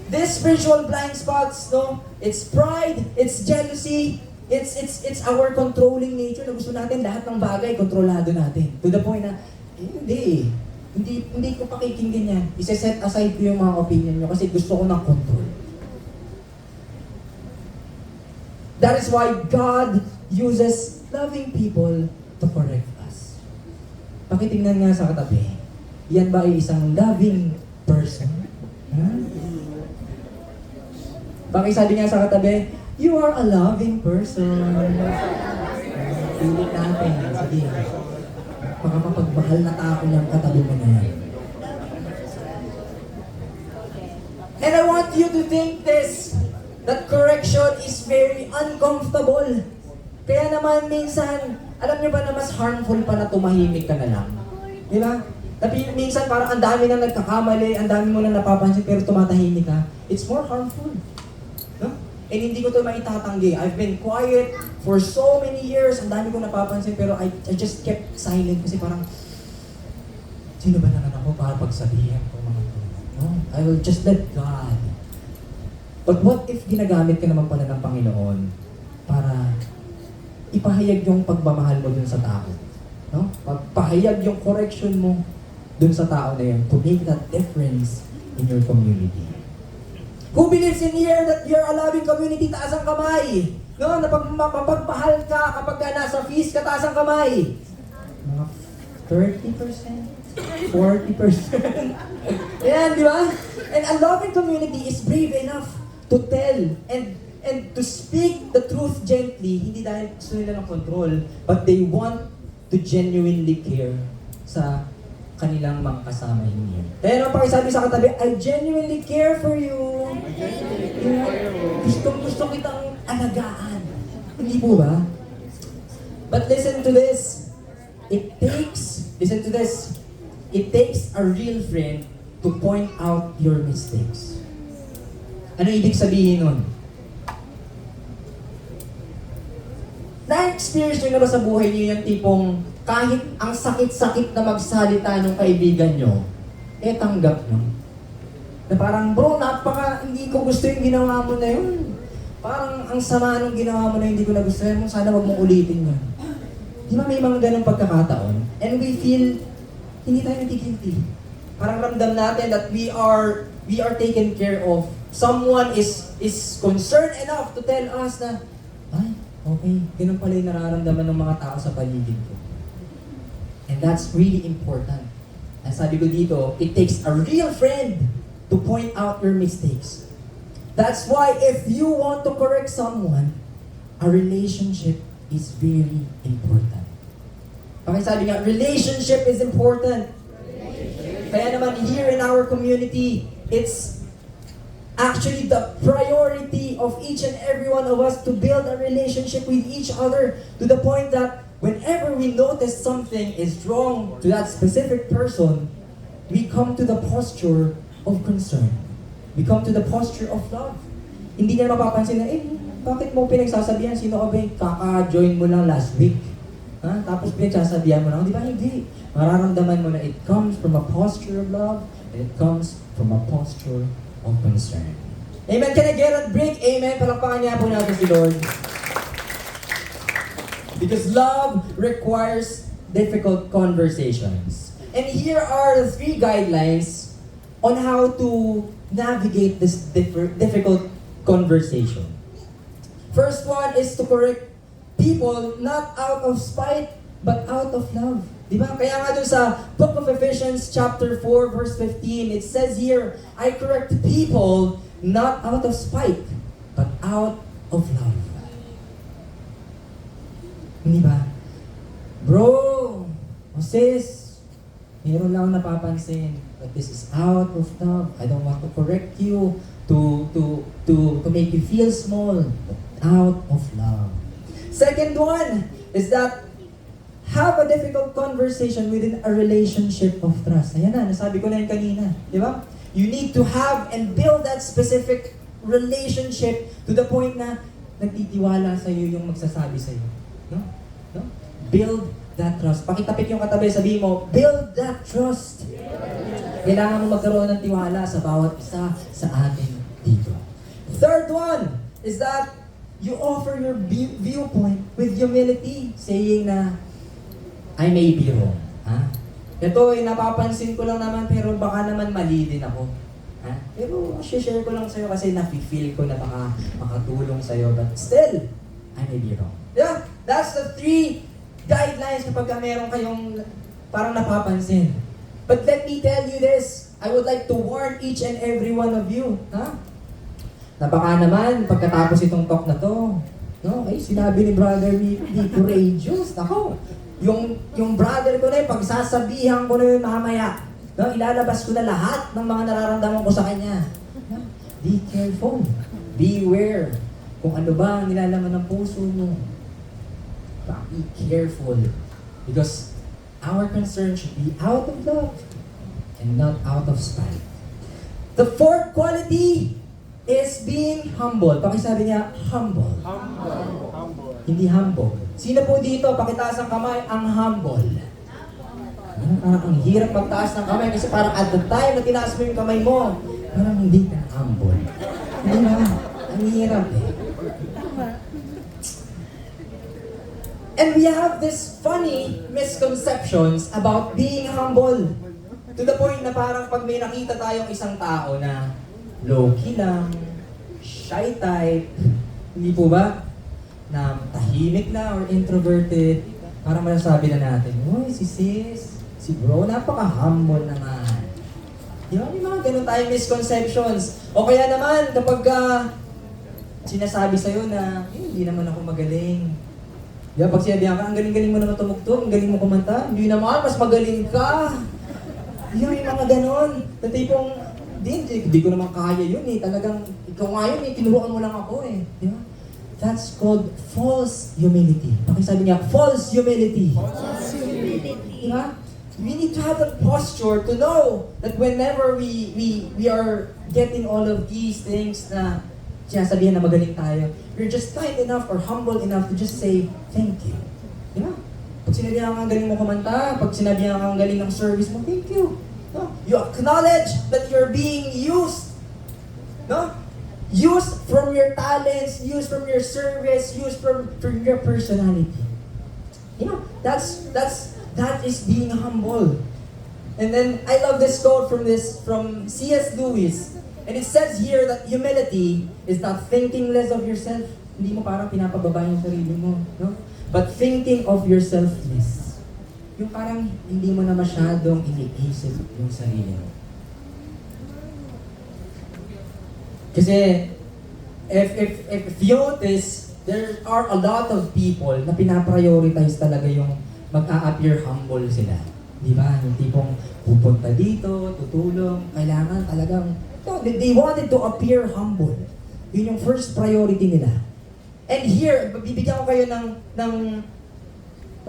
This spiritual blind spots, no? It's pride, it's jealousy, it's our controlling nature na gusto natin lahat ng bagay, kontrolado natin. To the point na, hindi ko pakikinggan yan. Isa-set aside ko yung mga opinion nyo kasi gusto ko ng control. That is why God uses loving people to correct us. Pakitingnan nga sa katabi. Yan ba ay isang loving person? Pakisabi nga sa katabi, you are a loving person. Pilit natin. Sige. Baka mapagmahal na tako ng katabi mo na yan. And I want you to think this, that correction is very uncomfortable. Kaya naman minsan, alam niyo ba na mas harmful pa na tumahimik ka na lang? Di ba? Tapi minsan parang ang dami na nagkakamali, ang dami mo na napapansin pero tumatahimik ka. It's more harmful. No? And hindi ko to maitatanggi. I've been quiet for so many years, ang dami ko napapansin pero I just kept silent kasi parang sino ba naman ako para pagsabihin ko mga to? No? I will just let God. But what if ginagamit ka naman pala ng Panginoon para ipahayag yung pagmamahal mo dun sa tao? No? Pagpahayag yung correction mo dun sa tao na yun to make that difference in your community. Who believes in here that you're a loving community? Taas ang kamay. No? Na mapagmahal ka kapag ka nasa feast ka, taas ang kamay. Mga 30%? 40%? Yan, di ba? And a loving community is brave enough to tell and to speak the truth gently, hindi dahil gusto nila ng control, but they want to genuinely care sa kanilang mga kasama niyo. Pero pakisabi sa katabi, I genuinely care for you. Gusto kitang alagaan. Hindi po ba? But listen to this. Listen to this. It takes a real friend to point out your mistakes. Ano ibig sabihin nun? Na-experience nyo na ba sa buhay niyo yung tipong kahit ang sakit-sakit na magsalita ng kaibigan nyo, tanggap nyo? Na parang, bro, hindi ko gusto yung ginawa mo na yun. Parang ang sama nung ginawa mo na hindi ko na gusto yun. Sana wag mong ulitin yun. Di ba may mga ganong pagkakataon? And we feel, hindi tayo nagigilty. Parang ramdam natin that we are taken care of. Someone is concerned enough to tell us na, ay, okay, ganun pala yung nararamdaman ng mga tao sa paligid ko. And that's really important. Ang sabi ko dito, it takes a real friend to point out your mistakes. That's why if you want to correct someone, a relationship is very important. Pakisabi nga, relationship is important. Kaya naman here in our community, it's actually the priority of each and every one of us to build a relationship with each other to the point that whenever we notice something is wrong to that specific person, we come to the posture of concern. We come to the posture of love. Hindi na mapapansin na, bakit mo pinagsasabihan? Sino ka ba? Kaka-join mo lang last week. Ha? Tapos pinagsasabihan mo lang, di ba? Hindi. Mararamdaman mo na it comes from a posture of love and it comes from a posture of concern. Amen. Can I get a break? Amen. Palakpakan niya po natin si Lord. Because love requires difficult conversations. And here are the 3 guidelines on how to navigate this difficult conversation. First one is to correct people not out of spite, but out of love. Diba? Kaya nga dun sa Book of Ephesians chapter 4 verse 15, it says here, I correct people not out of spite, but out of love. Hindi ba? Bro, o sis, meron lang akong napapansin, but this is out of love. I don't want to correct you to make you feel small, but out of love. Second one, is that have a difficult conversation within a relationship of trust. Ayan na, nasabi ko na yun kanina. Di ba? You need to have and build that specific relationship to the point na nagtitiwala sa'yo yung magsasabi sa'yo. No? No? Build that trust. Pakitapik yung katabi, sabihin mo, build that trust. Kailangan mo magkaroon ng tiwala sa bawat isa sa atin dito. Third one is that you offer your viewpoint with humility, saying na, I may be wrong. Ha? Ito ay napapansin ko lang naman pero baka naman mali din ako. Ha? Pero share ko lang sa'yo kasi nafe-feel ko na baka makatulong sa'yo. But still, I may be wrong. Yeah, that's the 3 guidelines kapag meron kayong parang napapansin. But let me tell you this, I would like to warn each and every one of you. Ha? Na baka naman, pagkatapos itong talk na to, no? Ay, sinabi ni Brother be courageous. Ako, yung brother ko na yun, pagsasabihan ko na yun mamaya, no? Ilalabas ko na lahat ng mga nararamdaman ko sa kanya. No? Be careful. Beware. Kung ano ba ang nilalaman ng puso mo. Be careful. Because our concern should be out of love and not out of spite. The fourth quality is being humble. Pakisabi niya, humble. Humble. Hindi humble. Sino po dito, pakitaas ang kamay, ang humble? Ang hirap magtaas ng kamay kasi parang at the time na tinaas mo yung kamay mo, parang hindi ka humble. Hindi na, ang hirap eh. And we have this funny misconceptions about being humble. To the point na parang pag may nakita tayong isang tao na low-key lang, shy type, hindi po ba? Na tahimik na or introverted, parang masasabi na natin, uy, si sis, si bro, napaka-humble naman. Di ba? May mga ganun tayong misconceptions. O kaya naman, kapag sinasabi sa'yo na, hindi naman ako magaling. Di ba? Pag sinabihan ka, ang galing-galing mo naman tumugtog, ang galing mo kumanta, hindi naman, mas magaling ka. Di ba? May mga ganun. Na tipong, hindi ko naman kaya yun eh. Talagang, ikaw nga yun eh, tinuruan mo lang ako eh. Di ba? That's called false humility. Pakisabi niya, false humility. False humility. Diba? We need to have a posture to know that whenever we are getting all of these things na sinasabihan na magaling tayo, we're just kind enough or humble enough to just say, thank you. Diba? Pag sinabihan kang galing mo kumanta, pag sinabihan kang galing ng service mo, thank you. No? You acknowledge that you're being used. No? Use from your talents, use from your service, use from your personality. You know, that is being humble. And then I love this quote from C.S. Lewis. And it says here that humility is not thinking less of yourself. Hindi mo parang pinapababa yung sarili mo, no? But thinking of yourself less. Yung parang hindi mo na masyadong iniisip yung sarili mo. Kasi, if you notice, there are a lot of people na pinaprioritize talaga yung mag-a-appear humble sila. Di ba? Yung tipong pupunta dito, tutulong, kailangan talagang, they wanted to appear humble. Yun yung first priority nila. And here, bibigyan ko kayo ng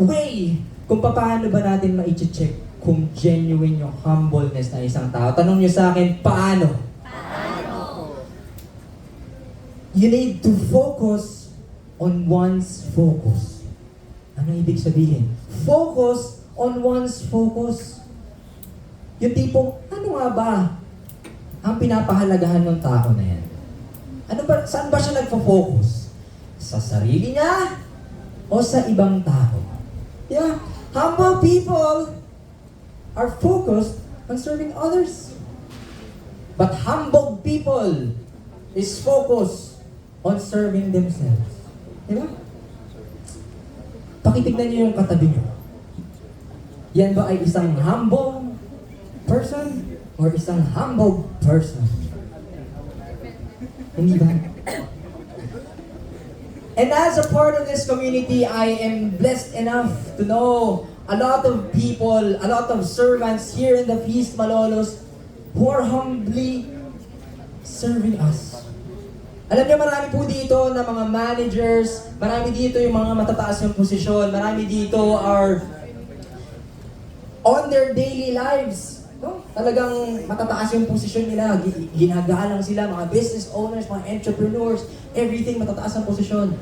way kung paano ba natin ma-check kung genuine yung humbleness ng isang tao. Tanong nyo sa akin, paano? You need to focus on one's focus. Ano ibig sabihin? Focus on one's focus. Yung tipong, ano nga ba ang pinapahalagahan ng tao na yan? Saan ba siya nagfo-focus? Sa sarili niya o sa ibang tao? Yeah, humble people are focused on serving others. But humble people is focused on serving themselves. Diba? Pakitignan niyo yung katabi niyo. Yan ba ay isang humble person or isang humble person? Hindi ba? And as a part of this community, I am blessed enough to know a lot of people, a lot of servants here in the Feast Malolos who are humbly serving us. Alam niyo, marami po dito na mga managers, marami dito yung mga matataas yung posisyon, marami dito are on their daily lives. No? Talagang matataas yung posisyon nila, ginagalang sila, mga business owners, mga entrepreneurs, everything matataas ang posisyon.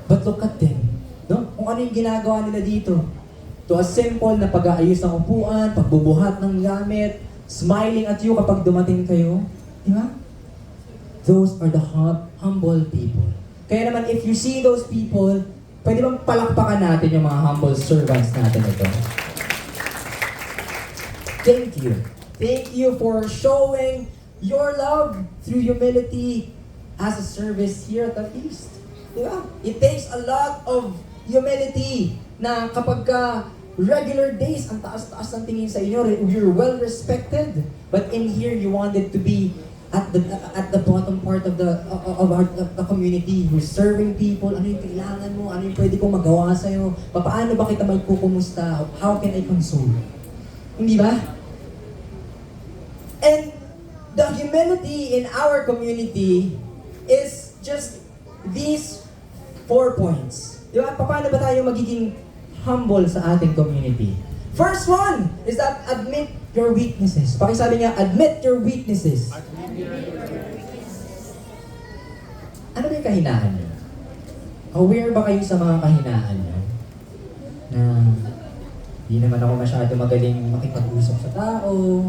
But look at them. No? Kung ano yung ginagawa nila dito. To a simple na pag-aayos ng upuan, pagbubuhat ng gamit, smiling at you kapag dumating kayo. Di ba? Those are the humble people. Kaya naman, if you see those people, pwede bang palakpakan natin yung mga humble servants natin ito? Thank you. Thank you for showing your love through humility as a service here at the feast. Diba? It takes a lot of humility na kapag ka regular days, ang taas-taas ng tingin sa inyo, you're well respected. But in here, you wanted to be at the bottom part of the community, who's serving people. Ano yung kailangan mo? Ano yung pwede kong magawa sa'yo? Paano ba kita magkukumusta? How can I console? Hindi ba? And the humility in our community is just these 4 points. Di ba? Paano ba tayo magiging humble sa ating community? First one is that admit your weaknesses. Pakisabi niya, admit your weaknesses. Ano ba yung kahinaan niyo? Aware ba kayo sa mga kahinaan niyo? Na hindi naman ako masyado magaling makipag-usap sa tao,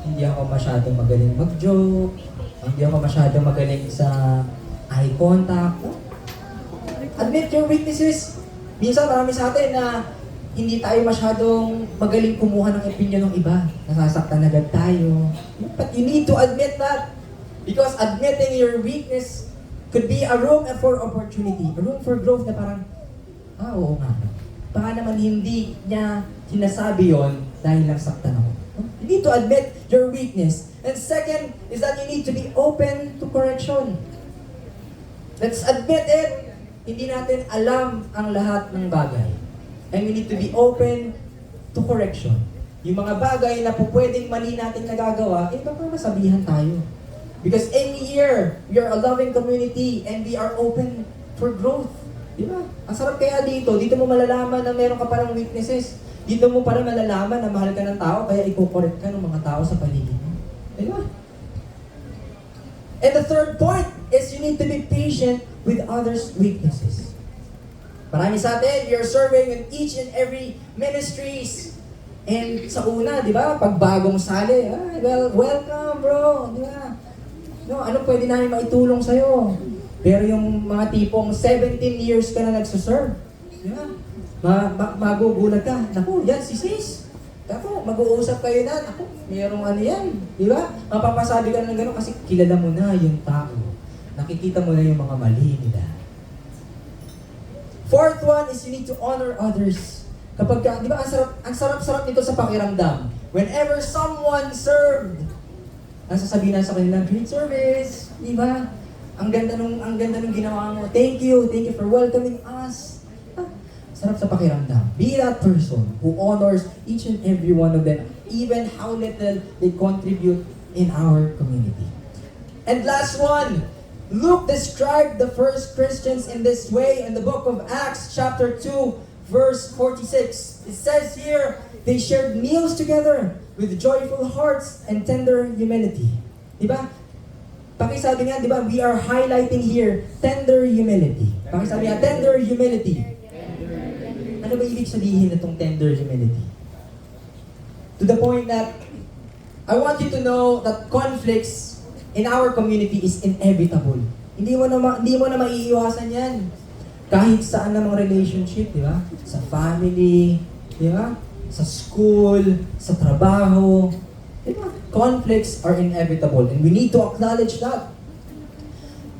hindi ako masyado magaling mag-joke, hindi ako masyado magaling sa eye contact. No? Admit your weaknesses. Minsan marami sa atin na hindi tayo masyadong magaling kumuha ng opinion ng iba. Nasasaktan agad tayo. But you need to admit that. Because admitting your weakness could be a room for opportunity. A room for growth na parang, oo nga. Baka naman hindi niya sinasabi yon dahil nasaktan ako. You need to admit your weakness. And second is that you need to be open to correction. Let's admit it. Hindi natin alam ang lahat ng bagay. And we need to be open to correction. Yung mga bagay na po pwedeng mali natin nagagawa, baka masabihan tayo. Because in here, we are a loving community and we are open for growth. Di ba? Ang sarap kaya dito. Dito mo malalaman na meron ka parang weaknesses. Dito mo parang malalaman na mahal ka ng tao, kaya i-correct ka ng mga tao sa paligid mo. Di ba? And the third point is you need to be patient with others' weaknesses. Marami sa atin, we are serving in each and every ministries. And sa una, di ba, pag bagong sali, welcome bro, di ba? No, ano pwede namin maitulong sa'yo? Pero yung mga tipong 17 years ka na nagsuserve, di ba? Magugulat ka, naku, yan si sis. Ako, mag-uusap kayo na, ako, mayroong ano yan, di ba? Mapapasabi ka na ng gano'n kasi kilala mo na yung tao. Nakikita mo na yung mga mali nila. Fourth one is you need to honor others. Kapag, di ba, ang sarap-sarap nito sa pakiramdam. Whenever someone served, sasabihin na sa kanila, great service, di ba? Ang ganda nung ginawa mo. Thank you for welcoming us. Sarap sa pakiramdam. Be that person who honors each and every one of them, even how little they contribute in our community. And last one, Luke described the first Christians in this way in the book of Acts chapter 2 verse 46. It says here, they shared meals together with joyful hearts and tender humility. Diba? Pakisabi nga, diba, we are highlighting here tender humility. Pakisabi nga, tender humility. Ano ba ibig sabihin itong tender humility? To the point that I want you to know that conflicts in our community is inevitable. Hindi mo na maiiwasan yan. Kahit saan namang relationship, di ba? Sa family, di ba? Sa school, sa trabaho, di ba? Conflicts are inevitable and we need to acknowledge that.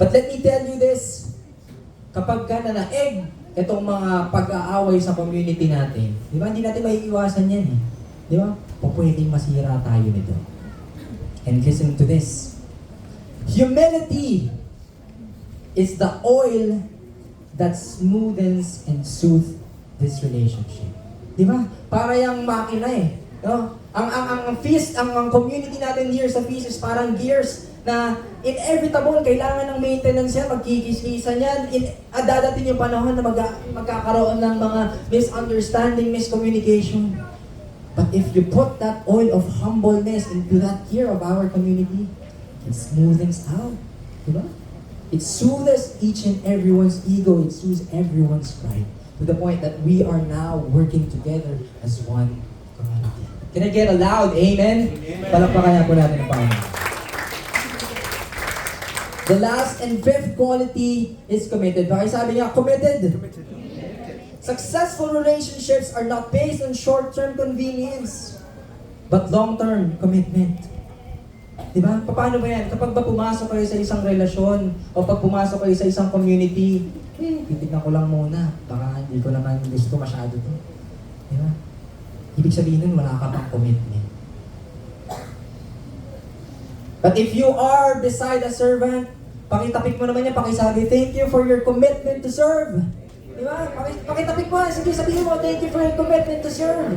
But let me tell you this, kapag ka nanaeg itong mga pag-aaway sa community natin, di ba? Hindi natin maiiwasan yan eh. Di ba? Pwedeng masira tayo nito. And listen to this. Humility is the oil that smoothens and soothes this relationship. Di ba? Para yung makina eh. No? Ang feast, ang community natin here sa feast is parang gears na inevitable, kailangan ng maintenance yan, magkikis-kisan yan. Dadating yung panahon na magkakaroon ng mga misunderstanding, miscommunication. But if you put that oil of humbleness into that year of our community, it smoothens out. Diba? It soothes each and everyone's ego. It soothes everyone's pride. To the point that we are now working together as one community. Can I get a loud amen? Palakpakan niya po natin ang Panginoon. The last and fifth quality is committed. Bakit sabi niya, committed? Successful relationships are not based on short-term convenience, but long-term commitment. Diba? Paano ba yan? Kapag ba pumasok kayo sa isang relasyon, o pag pumasok kayo sa isang community, titignan ko lang muna. Baka hindi ko naman gusto masyado to. Diba? Ibig sabihin nun, wala ka pang commitment. But if you are beside a servant, pakitapik mo naman yan, pakisabi, thank you for your commitment to serve. Diba? Pakitapik mo, sige sabihin mo, thank you for your commitment to serve.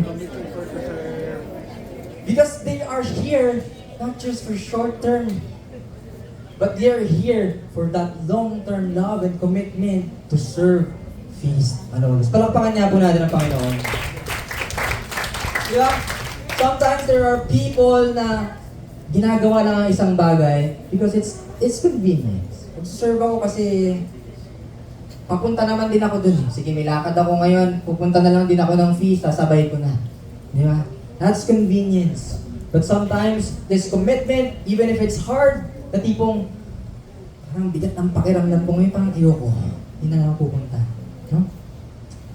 Because they are here, not just for short term, but they are here for that long-term love and commitment to serve, feast, and all this. Palakpakan niya po natin ang Panginoon. Diba? Sometimes there are people na ginagawa lang ang isang bagay because it's convenient. Mag-serve ako kasi papunta naman din ako dun. Sige, may lakad ako ngayon, pupunta na lang din ako ng feast, sasabay ko na. Diba? That's convenience. But sometimes, this commitment, even if it's hard, na tipong, parang bigat ng pakiramdam ko ngayon, parang ayoko. Hindi na lang pupunta. No?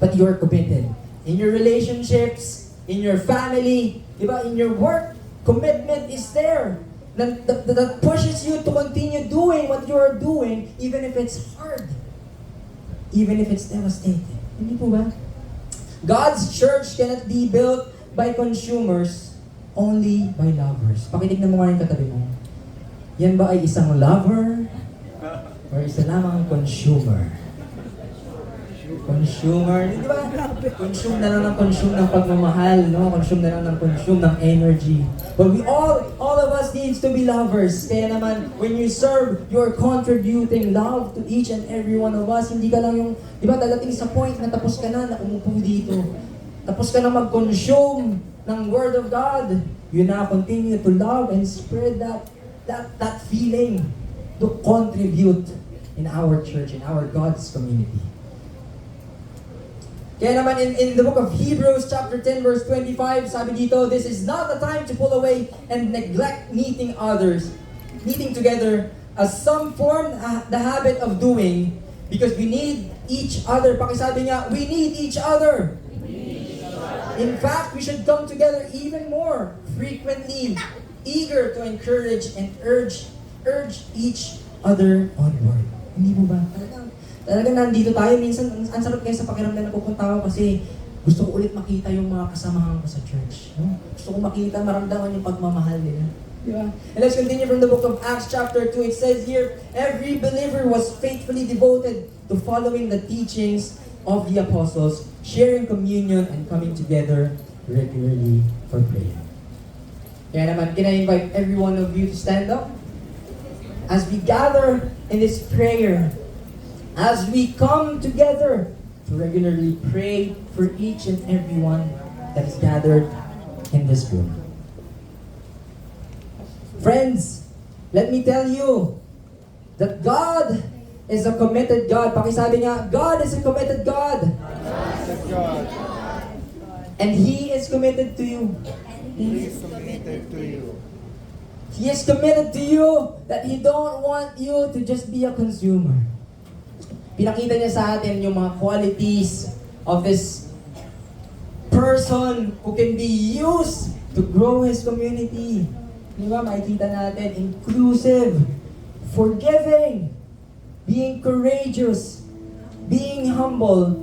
But you're committed. In your relationships, in your family, diba? In your work, commitment is there. That pushes you to continue doing what you are doing, even if it's hard. Even if it's devastating. Hindi po ba? God's church cannot be built by consumers, only by lovers. Pakitignan mo nga yung katabi mo. Yan ba ay isang lover? Or isa lamang consumer? Consumer, di ba? Consume na lang ng consume ng pagmamahal, no? Consume na lang ng consume ng energy. But we all of us needs to be lovers. Kaya naman, when you serve, you're contributing love to each and every one of us. Hindi ka lang yung, di ba, dadating sa point na tapos ka na umupo dito. Tapos ka na mag-consume ng Word of God. You now continue to love and spread that feeling to contribute in our church, in our God's community. Kaya naman in the book of Hebrews chapter 10 verse 25, sabi dito, this is not the time to pull away and neglect meeting together as some form the habit of doing, because we need each other. Pakisabi nga, we need each other. In fact, we should come together even more frequently, eager to encourage and urge each other onward. Hindi mo ba? Talagang nandito tayo. Minsan, ang sarap kayo sa pakiramdam na pupunta ako kasi gusto ko ulit makita yung mga kasamahan ko sa church. No? Gusto ko makita, maramdaman yung pagmamahal nila. Diba? And let's continue from the book of Acts chapter 2. It says here, every believer was faithfully devoted to following the teachings of the apostles, sharing communion and coming together regularly for prayer. Kaya naman, can I invite every one of you to stand up? As we gather in this prayer, as we come together to regularly pray for each and every one that is gathered in this room. Friends, let me tell you that God is a committed God. Pakisabi nga, God is a committed God. And He is committed to you. He is committed to you. He is committed to you that He don't want you to just be a consumer. Pinakita niya sa atin yung mga qualities of this person who can be used to grow His community. Di ba? Makikita natin, inclusive, forgiving, being courageous, being humble,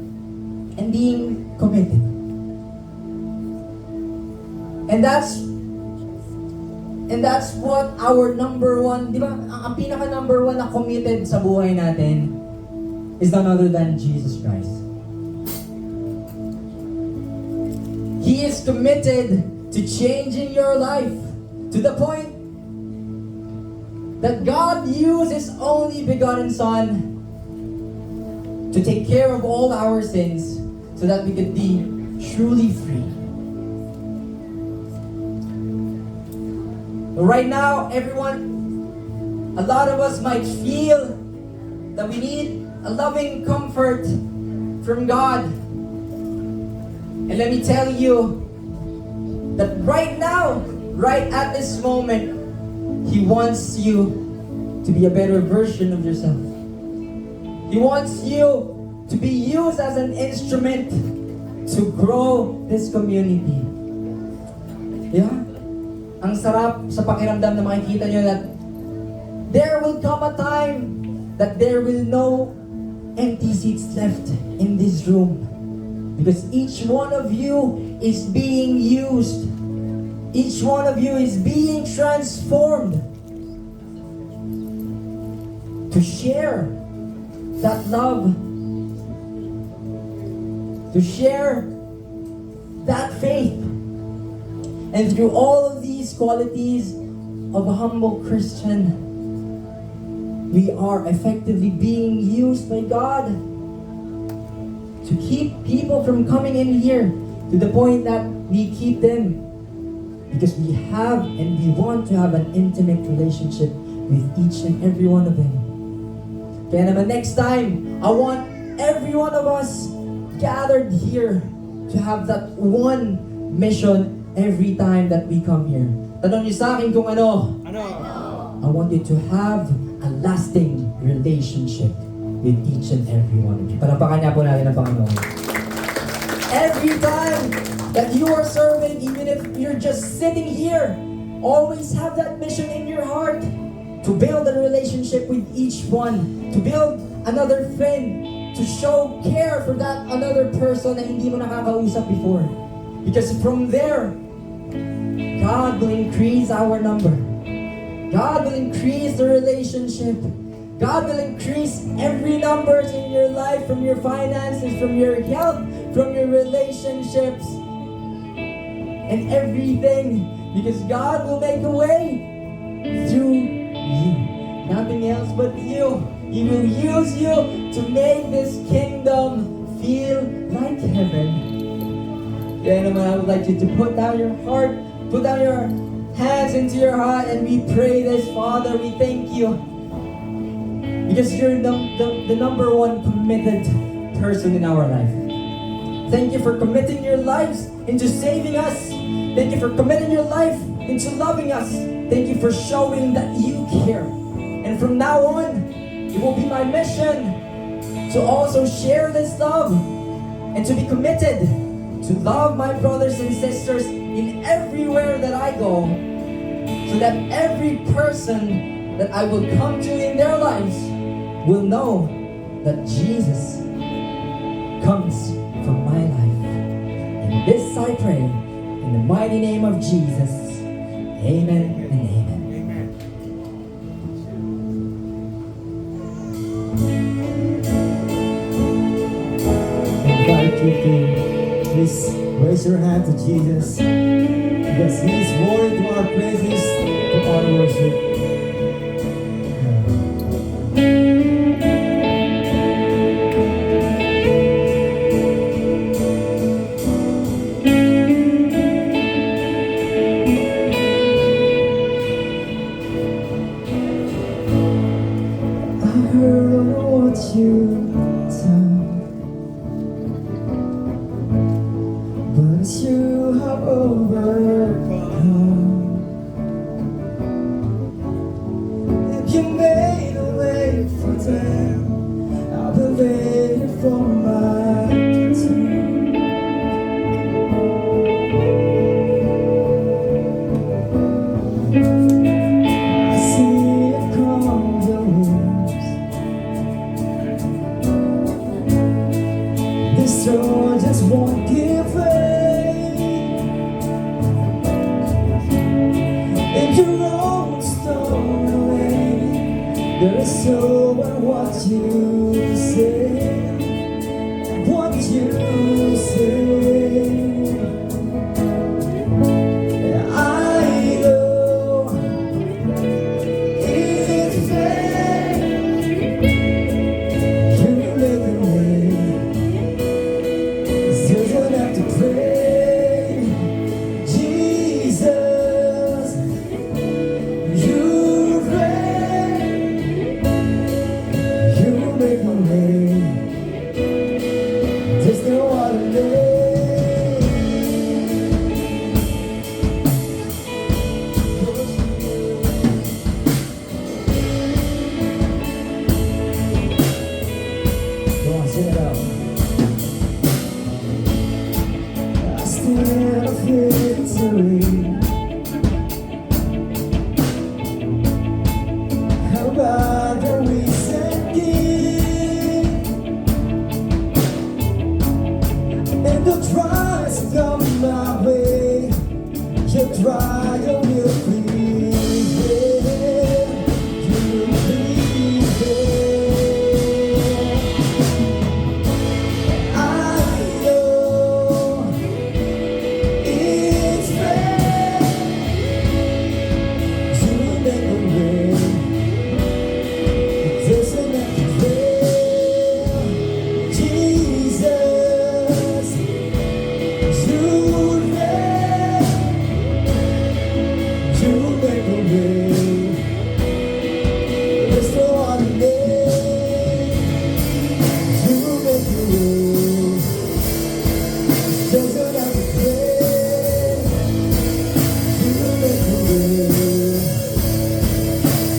and being committed. And that's what our number one, di ba? Ang pinaka number one na committed sa buhay natin is none other than Jesus Christ. He is committed to changing your life to the point that God used His only begotten Son to take care of all our sins so that we could be truly free. But right now, everyone, a lot of us might feel that we need a loving comfort from God. And let me tell you that right now, right at this moment, He wants you to be a better version of yourself. He wants you to be used as an instrument to grow this community. Yeah? Ang sarap sa pakiramdam na makikita nyo that there will come a time that there will no empty seats left in this room. Because each one of you is being used. Each one of you is being transformed to share that love, to share that faith. And through all of these qualities of a humble Christian, we are effectively being used by God to keep people from coming in here to the point that we keep them because we have and we want to have an intimate relationship with each and every one of them. Kaya naman next time, I want every one of us gathered here to have that one mission every time that we come here. Tanong niyo sa akin kung ano? I want you to have a lasting relationship with each and every one of you. Palapakan niya po natin ang Panginoon. Every time that you are serving, even if you're just sitting here, always have that mission in your heart to build a relationship with each one, to build another friend, to show care for that another person na hindi mo nakakausap before. Because from there, God will increase our number. God will increase the relationship. God will increase every numbers in your life, from your finances, from your health, from your relationships, and everything. Because God will make a way through you. Nothing else but you. He will use you to make this kingdom feel like heaven. Kaya naman, I would like you to put down your heart, put down your hands into your heart, and we pray this. Father, we thank you because you're the number one committed person in our life. Thank you for committing your lives into saving us. Thank you for committing your life into loving us. Thank you for showing that you care. And from now on, it will be my mission to also share this love and to be committed to love my brothers and sisters in everywhere that I go, so that every person that I will come to in their lives will know that Jesus comes from my life. And this I pray in the mighty name of Jesus. Amen and amen. I invite you to please raise your hand to Jesus because He is worthy to our praises, to our worship. I heard what you done, but you have overcome. If you made a way for them, I'll be waiting for my turn. I see it come the winds. This soul just won't give way. If you roll the stone away, there is so what you say, what you say. I know it Sing it out. I still feel victory. How about the recent gift and the trials come my way? Your trial will prevail. You will prevail. I know it's fair to make a way. It doesn't have to fail. Jesus, you reign. You make a way. There's no other name. You make a way. It doesn't have to fail. You make a way.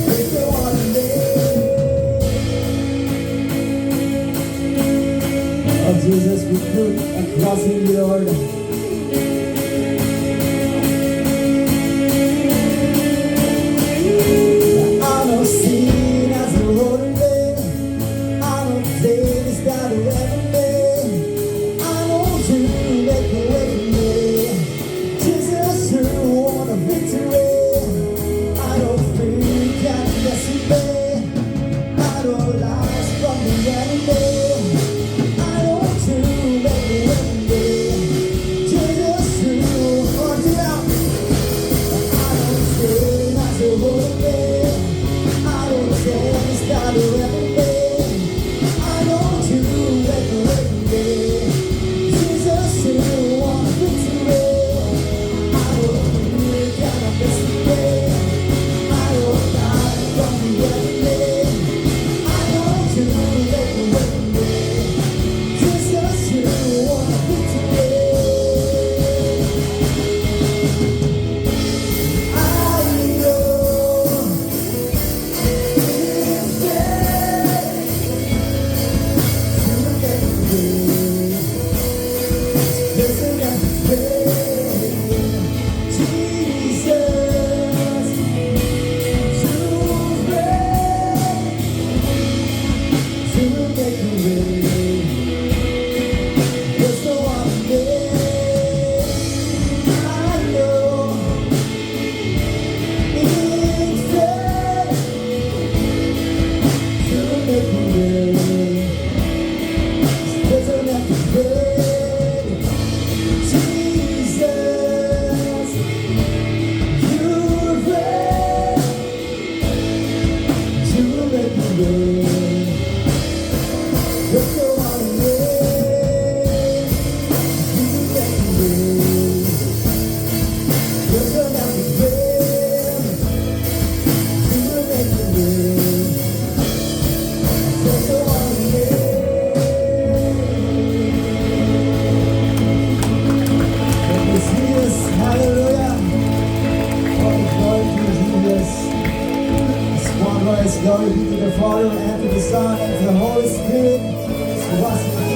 There's no other name. Oh Jesus, we put a cross in the Lord. I know sin as a rolling day. I know days that are ever made. I know you make a way for me. Jesus, you want a victory. I know fear can mess with me. I know lies from the enemy. I know you make a way for me. Jesus, you want it out. I don't say not to hold me. I don't say it's not to ever be. I know you make a way for me. Jesus, you want victory. I don't really kind of miss the way. I don't die from the enemy. I know you make a way for me. Jesus, you want victory. I know it's fair to make a way. Doesn't have to fail. Jesus, you reign. To make a way. There's no other name. I know it's fair to make a way. Doesn't have to fail. Jesus, you reign. To make a way. There's no other name. You make a way. Doesn't have to fail. You make a way. There's no other name. Thank you, Jesus. Hallelujah. All the glory to Jesus. This one voice, glory be to the Father, and to the Son, and to the Holy Spirit. So once again,